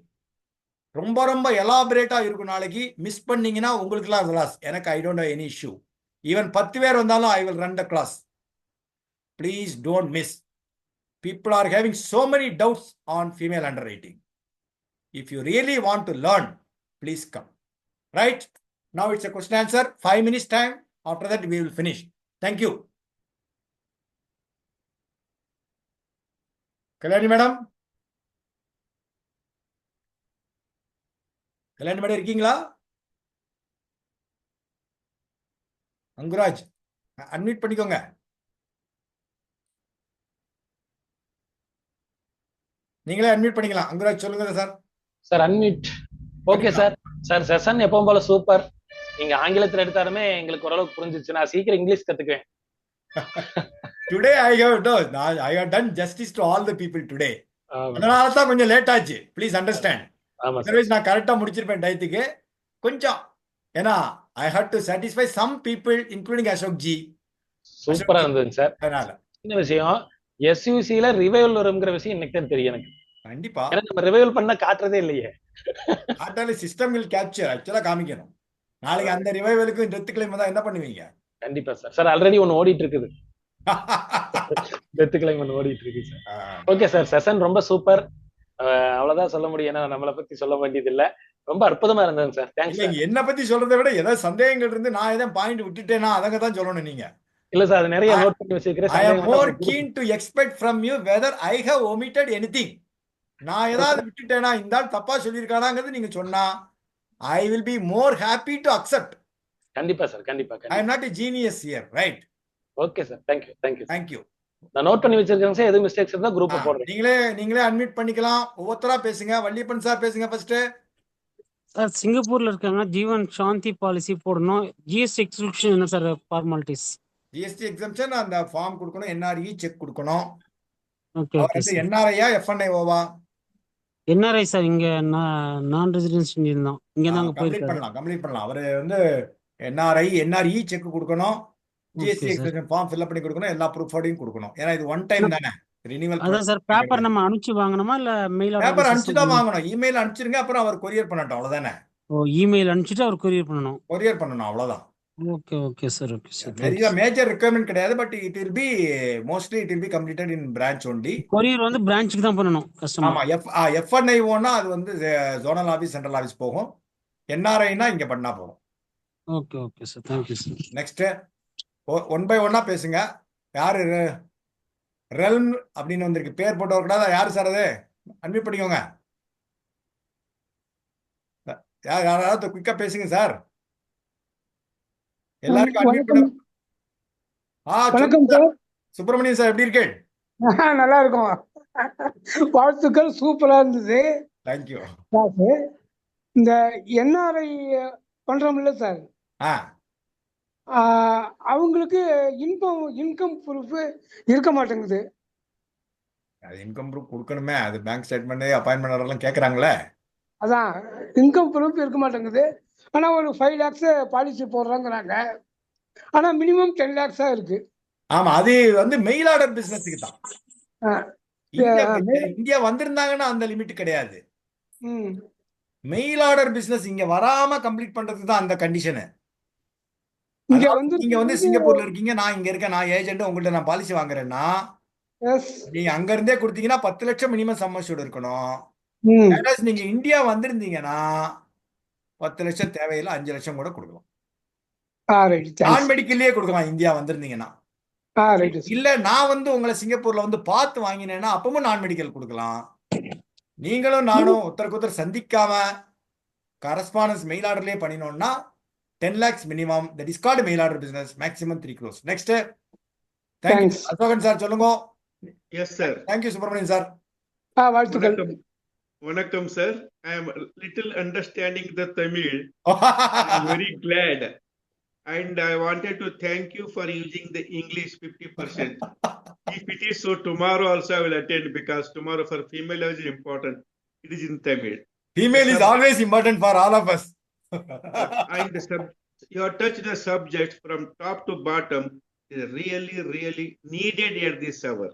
ரொம்ப ரொம்ப எலாபரேட்டா இருக்கும். நாளைக்கு மிஸ் பண்ணீங்கன்னா உங்களுக்குலாம் லாஸ். எனக்கு I don't have any issue. Even 10 பேர் வந்தாலும் I will run the class. Please don't miss. People are having so many doubts on female underwriting. If you really want to learn, please come. Right? Now it's a question answer. 5 minutes time. After that, we will finish. Thank you. Kalyani madam? Kalyani madam, இருக்கீங்களா? Anguraj admit பண்ணிக்கோங்க. நீங்களே admit பண்ணிக்கலாம். அங்குராஜ் சொல்லுங்க sir. Sir unmute. Okay sir. Sir session எப்பவும் போல super. நீங்க ஆங்கிலத்துல எடுத்தாலுமே எங்களுக்கு ஓரளவுக்கு புரிஞ்சிச்சு. நான் சீக்கிரம் இங்கிலீஷ் கத்துக்குவேன். Today I have done justice to all the people today. ஆமா. அதனால தான் கொஞ்சம் லேட் ஆச்சு. Please understand. ஆமா சார். அதர்வைஸ் நான் கரெக்டா முடிச்சிருப்பேன் டயத்துக்கு. கொஞ்சம் ஏன்னா I hate to satisfy some people including Ashok ji. சூப்பரா இருந்ததுங்க சார். அதனால சின்ன விஷயம், எஸ்யூசில ரிவைவல் வருங்கிற விஷயம் இன்னைக்கு தான் தெரியும் எனக்கு. கண்டிப்பா ஏன்னா நம்ம ரிவைவல் பண்ண காட்டுறதே இல்லையே. ஆட்டால சிஸ்டம் வில் கேப்சர் ஆக்சுவலா காமிக்கணும். நாளைக்கு அந்த ரிவைவலுக்கு டெத் கிளைம் தான் என்ன பண்ணுவீங்க? கண்டிப்பா சார். சார் ஆல்ரெடி ஒன்னு ஓடிட்டு இருக்குது. டெத் கிளைம் ஒன்னு ஓடிட்டு இருக்கு சார். ஓகே சார், செஷன் ரொம்ப சூப்பர். அவ்வளவுதான் சொல்ல முடியும். ஏன்னா நம்மளை பத்தி சொல்ல வேண்டியது இல்ல. ரொம்ப அற்புதமா இருந்தது சார். Thanks sir. என்ன பத்தி சொல்றதை விட ஏதாவது சந்தேகங்கள் இருந்து நான் ஏதாவது பாயிண்ட் விட்டுட்டேனா அதங்க தான் சொல்லணும் நீங்க. இல்ல சார், அது நிறைய நோட் பண்ணி வச்சிருக்கிறேன். I am more keen to expect from you whether I have omitted anything. நான் ஏதாவது விட்டுட்டேனா இந்த ஆள் தப்பா சொல்லியிருக்கானாங்கிறது நீங்க சொன்னா I will be more happy to accept. கண்டிப்பா சார், கண்டிப்பா. I am not a genius here, right? Okay sir, thank you thank you. Thank you. நான் நோட் பண்ணி வச்சிருக்கேன் சார். எது மிஸ்டேக்ஸ் இருந்தா குரூப் போடுறேன். நீங்களே அட்மிட் பண்ணிக்கலாம். ஒவ்வொருத்தரா பேசுங்க. வள்ளியப்பன் சார் பேசுங்க ஃபர்ஸ்ட். சார் சிங்கப்பூர்ல இருக்காங்க. ஜீவன் சாந்தி பாலிசி போடணும். ஜிஎஸ்டி எக்ஸ்கிரிப்ஷன் என்ன சார் ஃபார்மாலிட்டிஸ்? ஜிஎஸ்டி எக்ஸம்ஷன் அந்த ஃபார்ம் கொடுக்கணும். என்ஆர்இ செக் கொடுக்கணும். Okay okay sir. என்ஆர்ஐயா எஃப்என்ஐஓவா? NRI sir. இங்க நான் ரெசிடென்ஸ் தான். இங்க தான் கம்ப்ளீட் பண்ணலாம். அவரு என்ஆர்இ செக் கொடுக்கணும். ஜிஎஸ்டி எக்ஸம்ஷன் ஃபார்ம் ஃபில் பண்ணி கொடுக்கணும். எல்லா ப்ரூஃபோடையும் கொடுக்கணும். ஏன்னா இது ஒன் டைம் தானே ரினிவல். அதான் சார், பேப்பர் நம்ம அனுப்பிச்சு வாங்கணுமா இல்ல மெயில் பேப்பர் அனுப்பிச்சு தான் வாங்கணும். இமெயில் அனுப்பிச்சிருங்க, அப்புறம் அவர் கொரியர் பண்ணட்டும். அவ்வளவுதானே. ஓ, இமெயில் அனுப்பிச்சிட்டு அவர் கொரியர் பண்ணணும். அவ்வளவுதான். Okay okay sir. Okay sir. நிறைய மேஜர் ரெக்யர்மென்ட் கிடையாது. But it will be mostly it will be completed in branch only. Courier வந்து பிரான்ச்சுக்கு தான் பண்ணணும் கஸ்டமர். ஆமா, எஃப்என்ஐஓனா அது வந்து ஜோனல் ஆபீஸ், சென்ட்ரல் ஆபீஸ் போகும். என்ஆர்ஐனா இங்க பண்ணா போகும். Okay okay sir. Thank you sir. Next one by ஒன்னா பேசுங்க. யாரு ரெல்ம் அப்படின்னு வந்திருக்கு, பேர் போட்டு வரக்கூடாது. யாரு சார் அது? அட்மிட் பண்ணிக்கோங்க. யாராவது குயிக்கா பேசுங்க சார். எல்லாருக்கும் அட்மிட் பண்ண. வணக்கம் சார். சுப்பிரமணியன் சார் எப்படி இருக்கேன்? நல்லா இருக்கும். வாழ்த்துக்கள், சூப்பரா இருந்தது. தேங்க்யூ. இந்த என்ஆர்ஐ பண்றோம்ல சார், அவங்களுக்கு இன்கம் ப்ரூஃப் இருக்க மாட்டேங்குது. இன்கம் ப்ரூஃப் கொடுக்கணுமே, அது பேங்க் ஸ்டேட்மெண்ட், அப்பாயின்மெண்ட் எல்லாம் கேட்கறாங்களே. அதான் இன்கம் ப்ரூஃப் இருக்க மாட்டேங்குது. ஆனா ஒரு 5 lakhs பாலிசி போடுறாங்கிறாங்க. ஆனா மினிமம் 10 lakhs இருக்கு. ஆமா, அது வந்து மெயில் ஆர்டர் பிசினஸ்க்கு தான். இந்தியா வந்திருந்தாங்கன்னா அந்த லிமிட் கிடையாது. மெயில் ஆர்டர் பிசினஸ் இங்க வராம கம்ப்ளீட் பண்றதுக்கு தான் அந்த கண்டிஷனு. நீங்க வந்து சிங்கப்பூர்ல இருக்கீங்க, நான் இங்க இருக்கேன், நான் ஏஜென்ட், உங்கள்ட்ட நான் பாலிசி வாங்குறேன்னா நீங்க அங்க இருந்தே கொடுத்தீங்கன்னா 10 லட்சம் மினிமம் சம் அஷ்யூர்ட் இருக்கணும். நீங்க இந்தியா வந்திருந்தீங்கன்னா 10 லட்சம் தேவையில்லை, 5 லட்சம் கூட கொடுக்கலாம். நான் மெடிக்கல்லே கொடுக்கலாம் இந்தியா வந்திருந்தீங்கன்னா. இல்ல நான் வந்து உங்களை சிங்கப்பூர்ல வந்து பார்த்து வாங்கினேன்னா அப்பவும் நான் மெடிக்கல் கொடுக்கலாம். நீங்களும் நானும் ஒருத்தருக்கு ஒருத்தர் சந்திக்காம correspondence mail ஆர்டர்லயே பண்ணினோம்னா 10 lakhs minimum. That is called mail order business. Maximum 3 crores. Next. Thank you. Ashokan sir, சொல்லுங்க. Yes sir. Thank you Subramanian sir. வாழ்த்துக்கள். Vanakkam sir. I am little understanding the Tamil. I am very glad. And I wanted to thank you for using the English 50%. If it is so, tomorrow also I will attend, because tomorrow for female is important. It is in Tamil. Female is always important for all of us. And you have touched the subject from top to bottom is really needed at this hour,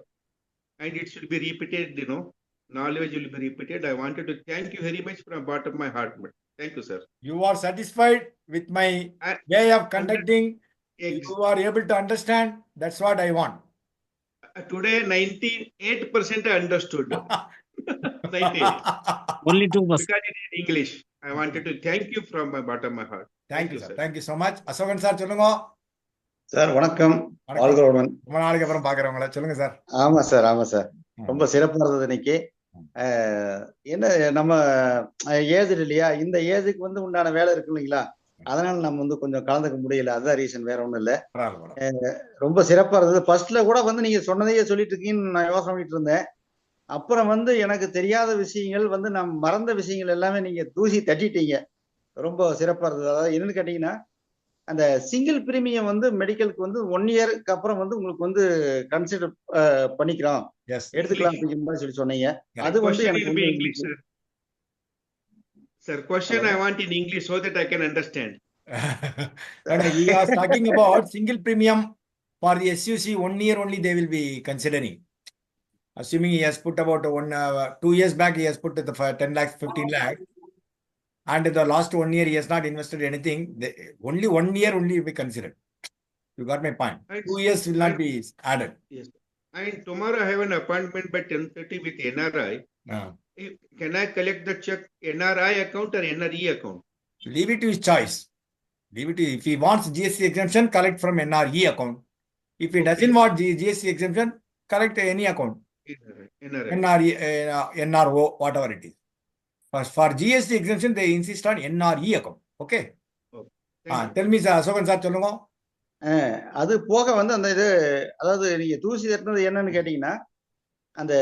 and it should be repeated. Knowledge will be repeated. I wanted to thank you very much from bottom of my heart. Thank you, sir. You are satisfied with my way of conducting? You are able to understand? That's what I want. Today 98% I understood. 98. Only 2%. Because it is English. I wanted to thank you from my bottom of my heart. Thank you sir. Thank you so much. Ashokan sir, சொல்லுங்க. Sir வணக்கம். வாழ்கிறோடன். ரொம்ப நாளைக்கு அப்புறம் பாக்குறவங்கள சொல்லுங்க sir. ஆமா sir, ஆமா sir. ரொம்ப சிறப்பா இருந்தது இன்னைக்கு. என்ன நம்ம ஏஜ் இல்லையா, இந்த ஏஜுக்கு வந்து உண்டான வேலை இருக்கு இல்லைங்களா, அதனால நம்ம வந்து கொஞ்சம் கலந்துக்க முடியல. அதுதான் ரீசன், வேற ஒண்ணும் இல்ல. பரவாயில்ல. ரொம்ப சிறப்பா இருந்தது. ஃபர்ஸ்ட்ல கூட வந்து நீங்க சொன்னதையே சொல்லிட்டு இருக்கீங்கன்னு நான் யோசனை பண்ணிட்டு இருந்தேன். அப்புறம் வந்து எனக்கு தெரியாத விஷயங்கள் வந்து நான் மறந்த விஷயங்கள் எல்லாமே நீங்க தூசி தட்டிட்டீங்க. ரொம்ப சிறப்பா இருந்தது. அதாவது என்னன்னு கேட்டீங்கன்னா, அந்த சிங்கிள் பிரீமியம் வந்து மெடிக்கலுக்கு வந்து 1 இயருக்கு அப்புறம் வந்து உங்களுக்கு வந்து கன்சிடர் பண்ணிக்கிறோம், Yes. எடுத்துக்கலாம் English. அப்படிங்கிற மாதிரி சொல்லி சொன்னீங்க. Correct. அது வந்து Question எனக்கு will be வந்து English, sir. Sir, question Hello? I want in English so that I can understand. No, no, he was talking about single premium for the SUC 1 year only they will be considering. Assuming he has put about 2 years back, he has put the 10 lakhs, 15 lakhs. And the last 1 year, he has not invested anything. Only 1 year only will be considered. You got my point. Right. 2 years will not be added. Yes. And tomorrow I have an appointment by 10:30 with NRI. Can I collect the check NRI account or NRE account? Leave it to his choice. Leave it to, if he wants GST exemption, collect from NRE account. If he doesn't want GST exemption, collect any account. NRI. NRE, NRO, whatever it is. For GST exemption, they insist on NRE account. Okay. Tell me, Asokan sir, சொல்லுங்க. அது போக வந்து அந்த இது, அதாவது நீங்க தூசி தட்டினது என்னன்னு கேட்டீங்கன்னா, அந்த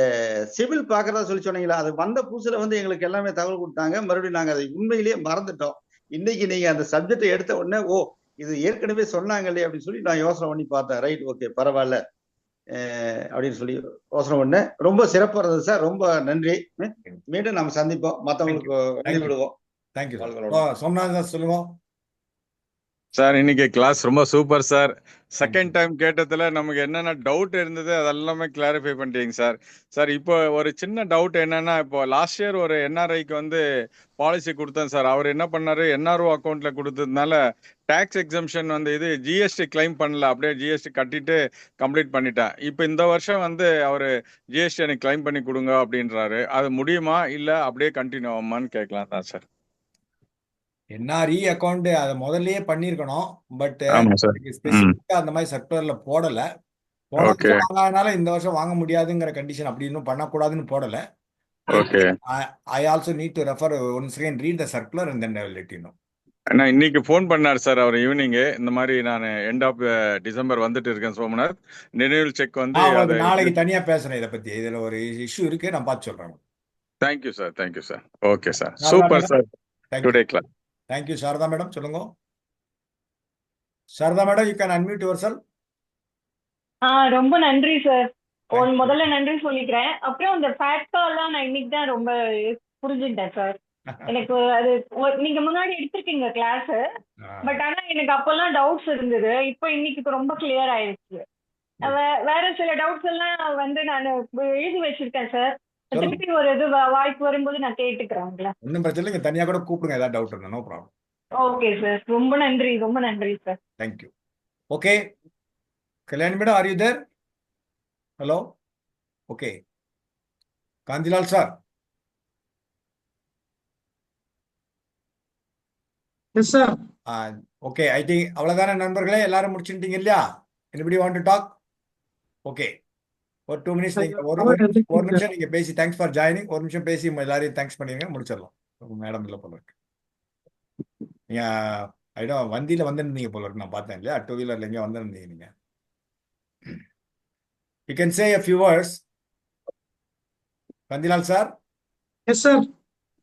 சிவில் பாக்குறதா சொல்லி சொன்னீங்களா, அது வந்த புதுசுல வந்து எங்களுக்கு எல்லாமே தகவல் கொடுத்தாங்க. மறுபடியும் நாங்க அதை உண்மையிலேயே மறந்துட்டோம். இன்னைக்கு நீங்க அந்த சப்ஜெக்டை எடுத்த உடனே, ஓ இது ஏற்கனவே சொன்னாங்களே அப்படின்னு சொல்லி நான் யோசனை பண்ணி பார்த்தேன். ரைட், ஓகே, பரவாயில்ல அப்படின்னு சொல்லி யோசனை பண்ணேன். ரொம்ப சிறப்பா இருந்தது சார், ரொம்ப நன்றி. மீண்டும் நம்ம சந்திப்போம், மற்றவங்களுக்கு வெளியிடுவோம். தேங்க்யூ. சோமநாதன் சொல்லுங்க சார். இன்னைக்கு கிளாஸ் ரொம்ப சூப்பர் சார். செகண்ட் டைம் கேட்டதுல நமக்கு என்னென்ன டவுட் இருந்தது அதெல்லாமே கிளாரிஃபை பண்ணிட்டீங்க சார். சார், இப்போ ஒரு சின்ன டவுட் என்னன்னா, இப்போ லாஸ்ட் இயர் ஒரு என்ஆர்ஐக்கு வந்து பாலிசி கொடுத்தேன் சார். அவர் என்ன பண்ணாரு, என்ஆர்ஓ அக்கௌண்ட்ல கொடுத்ததுனால டாக்ஸ் எக்ஸம்ஷன் வந்து இது ஜிஎஸ்டி கிளைம் பண்ணல, அப்படியே ஜிஎஸ்டி கட்டிட்டு கம்ப்ளீட் பண்ணிட்டேன். இப்போ இந்த வருஷம் வந்து அவர் ஜிஎஸ்டி எனக்கு கிளைம் பண்ணி கொடுங்க அப்படின்றாரு. அது முடியுமா இல்ல அப்படியே கண்டினியூ ஆகுமான்னு கேட்கலாம் தான் சார். என்ஆர்இ அக்கௌண்ட் அதை முதல்லயே பண்ணிருக்கணும். பட் ஸ்பெசிபிக்கா அந்த மாதிரி செக்டர்ல போடல. போன வருஷம் வாங்காதனால இந்த வருஷம் வாங்க முடியாதுங்கிற கண்டிஷன் அப்படி இன்னும் பண்ணக்கூடாதுன்னு போடல. I also need to refer once again read the circular and then I will let you know. நான் இன்னைக்கு ஃபோன் பண்ணார் சார் அவர் ஈவினிங். இந்த மாதிரி நான் எண்ட் ஆஃப் டிசம்பர் வந்துட்டு இருக்கேன் சோமநாத், நினைவில் செக் வந்து நாளைக்கு தனியா பேசுறேன் இதை பத்தி. இதுல ஒரு இஷ்யூ இருக்கு, நான் பார்த்து சொல்றேன். Thank you sir, thank you sir. Okay sir, super sir. Today class. Thank you. Sharada madam சொல்லுங்க. Sharada madam, you can unmute yourself. ரொம்ப நன்றி சார். முதல்ல நன்றி சொல்லிக்கிறேன். அப்புறம் இந்த ஃபேக்டாலாம் நான் இன்னைக்கு தான் ரொம்ப புரிஞ்சுட்டேன் சார். எனக்கு அது நீங்க முன்னாடி எடுத்திருக்கீங்க கிளாஸ், பட் ஆனா எனக்கு அப்பெல்லாம் டவுட்ஸ் இருந்தது. இப்போ இன்னைக்கு ரொம்ப கிளியர் ஆயிடுச்சு. வேற சில டவுட்ஸ் எல்லாம் வந்து நான் எழுதி வச்சிருக்கேன் சார். திருப்பி ஒரு இது வாய்ப்பு வரும்போது நான் கேட்டுக்கிறேன்ல. ஒன்றும் பிரச்சனை இல்லை, தனியாக கூட கூப்பிடுங்க ஏதாவது டவுட் இருந்தா. No problem. ஓகே சார், ரொம்ப நன்றி, ரொம்ப நன்றி சார். Thank you. Okay, Kalyani madam, are you there? Hello. Okay, Kantilal sir. Yes sir. Okay, I think அவ்வளோதானே நண்பர்களே, எல்லாரும் முடிச்சுட்டீங்க இல்லையா? anybody want to talk? ஓகே, ஒரு 2 மினிட்ஸ் நீங்க ஒரு நிமிஷம் நீங்க பேசி தேங்க்ஸ் ஃபார் ஜாயினிங். ஒரு நிமிஷம் பேசி எல்லாரையும் தேங்க்ஸ் பண்ணிடுங்க, முடிச்சிடலாம். மேடம் இல்லை போல இருக்கு. நீங்க ஐடோ வண்டியில வந்திருந்தீங்க போல இருக்கு, நான் பார்த்தேன் இல்லையா? 2 வீலர்ல எங்கேயும் வந்திருந்தீங்க நீங்க. You can say a few words. Kantilal sir. Yes sir.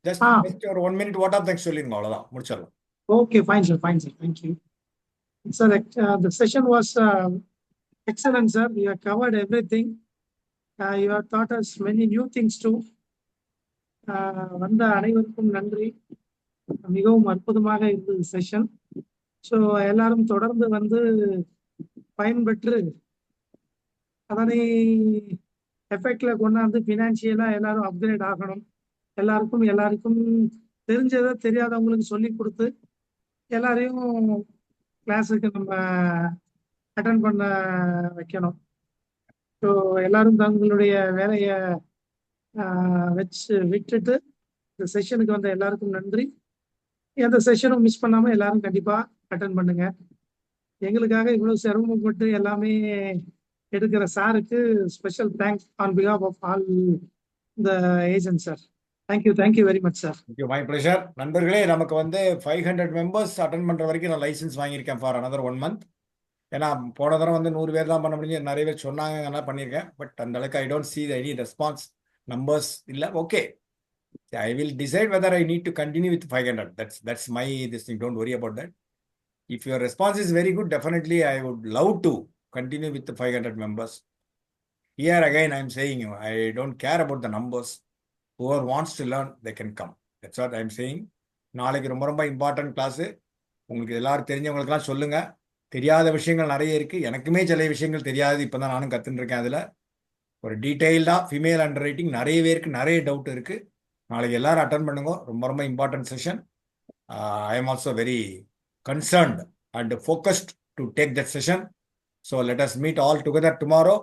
Just ஒரு 1 minute வாட் ஆஃப் தேங்க்ஸ் சொல்லிருங்க, அவ்வளவுதான், முடிச்சிடலாம். Okay, fine sir, fine sir, thank you. Sir, the session was excellent sir. You have covered everything. You have taught us many new things too. வந்த அனைவருக்கும் நன்றி. மிகவும் அற்புதமாக இருந்தது செஷன். ஸோ எல்லாரும் தொடர்ந்து வந்து பயன்பெற்று அதனை எஃபெக்ட்ல கொண்டாந்து ஃபினான்ஷியலா எல்லாரும் அப்கிரேட் ஆகணும். எல்லாருக்கும் தெரிஞ்சதை தெரியாதவங்களுக்கு சொல்லி கொடுத்து எல்லாரையும் கிளாஸுக்கு நம்ம அட்டன் பண்ண வைக்கணும். ஸோ எல்லாரும் தங்களுடைய வேலையை விட்டுட்டு இந்த செஷனுக்கு வந்த எல்லாருக்கும் நன்றி. எந்த செஷனும் மிஸ் பண்ணாம எல்லாரும் கண்டிப்பா அட்டன் பண்ணுங்க. எங்களுக்காக இவ்வளவு சிரமப்பட்டு எல்லாமே எடுக்கிற சாருக்கு special thanks on behalf of all the agent sir. Thank you very much, sir. Thank you, my pleasure. நண்பர்களே, நமக்கு வந்து 500 மெம்பர்ஸ் அட்டன் பண்ற வரைக்கும் நான் லைசன்ஸ் வாங்கியிருக்கேன் ஃபார் another 1 month. ஏன்னா போன தடவை வந்து 100 பேர் தான் பண்ண முடிஞ்சு, நிறைய பேர் சொன்னாங்க, நல்லா பண்ணியிருக்கேன். பட் அந்த அளவுக்கு I don't see any response numbers இல்லை. Okay, I will decide whether I need to continue with 500. That's my this thing. Don't worry about that. If your response is very good, definitely I would love to continue with the 500 members. Here again, I'm saying I don't care about the numbers. Whoever wants to learn, they can come. That's what I'm saying. நாளைக்கு ரொம்ப ரொம்ப important class. உங்களுக்கு எல்லாரும் தெரிஞ்சவங்களுக்குலாம் சொல்லுங்க. தெரியாத விஷயங்கள் நிறைய இருக்கு. எனக்குமே சில விஷயங்கள் தெரியாது. இப்போ தான் நானும் கற்றுன்னு இருக்கேன். அதில் ஒரு டீட்டெயில்டாக ஃபீமேல் அண்டர் ரைட்டிங் நிறைய பேருக்கு நிறைய டவுட் இருக்கு. நாளைக்கு எல்லாரும் அட்டன் பண்ணுங்க. ரொம்ப ரொம்ப important session. I am also very concerned and focused to take that session. So let us meet all together tomorrow.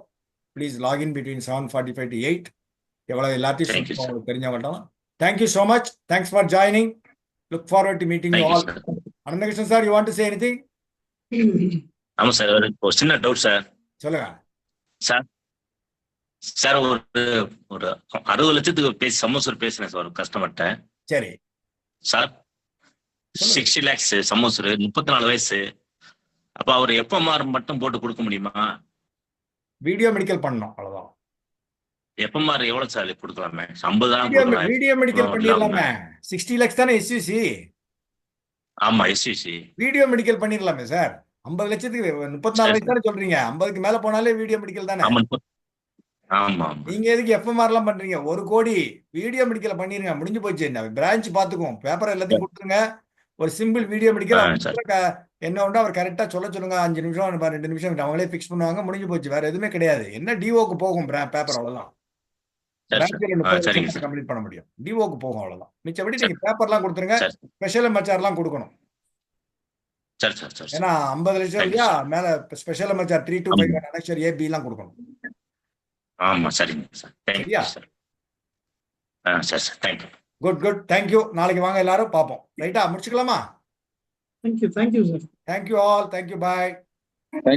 Please log in between 7:45 to 8. எவ்வளவு எல்லாத்தையும் உங்களுக்கு தெரிஞ்சவங்கள்ட்ட. Thank you so much. Thanks for joining. Look forward to meeting you all. Anandakrishnan sir, you want to say anything? ஆமா sir, ஒரு சின்ன doubt sir. சொல்லுங்க sir. Sir, ஒரு 60 லட்சத்துக்கு பேசி சமோசர் பேசுறேன் சார் ஒரு கஸ்டமர்கிட்ட. சரி சார், 60 lakhs சமோசர், 34 வயசு. அப்ப அவர் FMR மட்டும் போட்டு கொடுக்க முடியுமா? வீடியோ மெடிக்கல் பண்ணணும், அவ்வளவுதான். FMR எவ்வளவு சார் கொடுக்கலாமே? 50 தான். வீடியோ மெடிக்கல் பண்ணிடலாமே. 60 lakhs தானே SUC. ஆமா, SUC. வீடியோ மெடிக்கல் பண்ணிடலாமே சார். 50 லட்சத்துக்கு 34 வயசு தானே சொல்றீங்க. 50க்கு மேல போனாலே வீடியோ மெடிக்கல் தானே. ஆமா. நீங்க எதுக்கு FMR எல்லாம் பண்றீங்க? 1 கோடி வீடியோ மெடிக்கல பண்ணிருங்க, முடிஞ்சு போச்சு. பிரான்ச் பாத்துக்குவோம், பேப்பர் எல்லாத்தையும் கொடுத்துருங்க. ஒரு சிம்பிள் வீடியோ மெடிக்கல் என்ன உண்டோ அவர் கரெக்டா சொல்லுங்க. 5 நிமிஷம் 2 நிமிஷம் அவங்களே பிக்ஸ் பண்ணுவாங்க, முடிஞ்சு போச்சு. வேற எதுவுமே கிடையாது. என்ன டிஓக்கு போகும் பேப்பர், அவ்வளவுதான். கம்ப்ளீட் பண்ண முடியும். டிஓக்கு போகும், அவ்வளவுதான். மிச்சபடி நீங்க பேப்பர்லாம் கொடுத்துருங்க. ஸ்பெஷல் மச்சார்லாம் கொடுக்கணும். ஏன்னா 50 லட்சம் இல்லையா, மேல special மச்சார் 3 to 5 annexure A B எல்லாம் கொடுக்கணும். ஆமா, சரிங்க சார். Thank you sir. சரி சார், தேங்க்யூ. Good thank you. நாளைக்கு வாங்க, எல்லாரும் பார்ப்போம். ரைட்டா, முடிச்சுக்கலாமா? Thank you sir. Thank you all. Thank you. Bye. Thank you.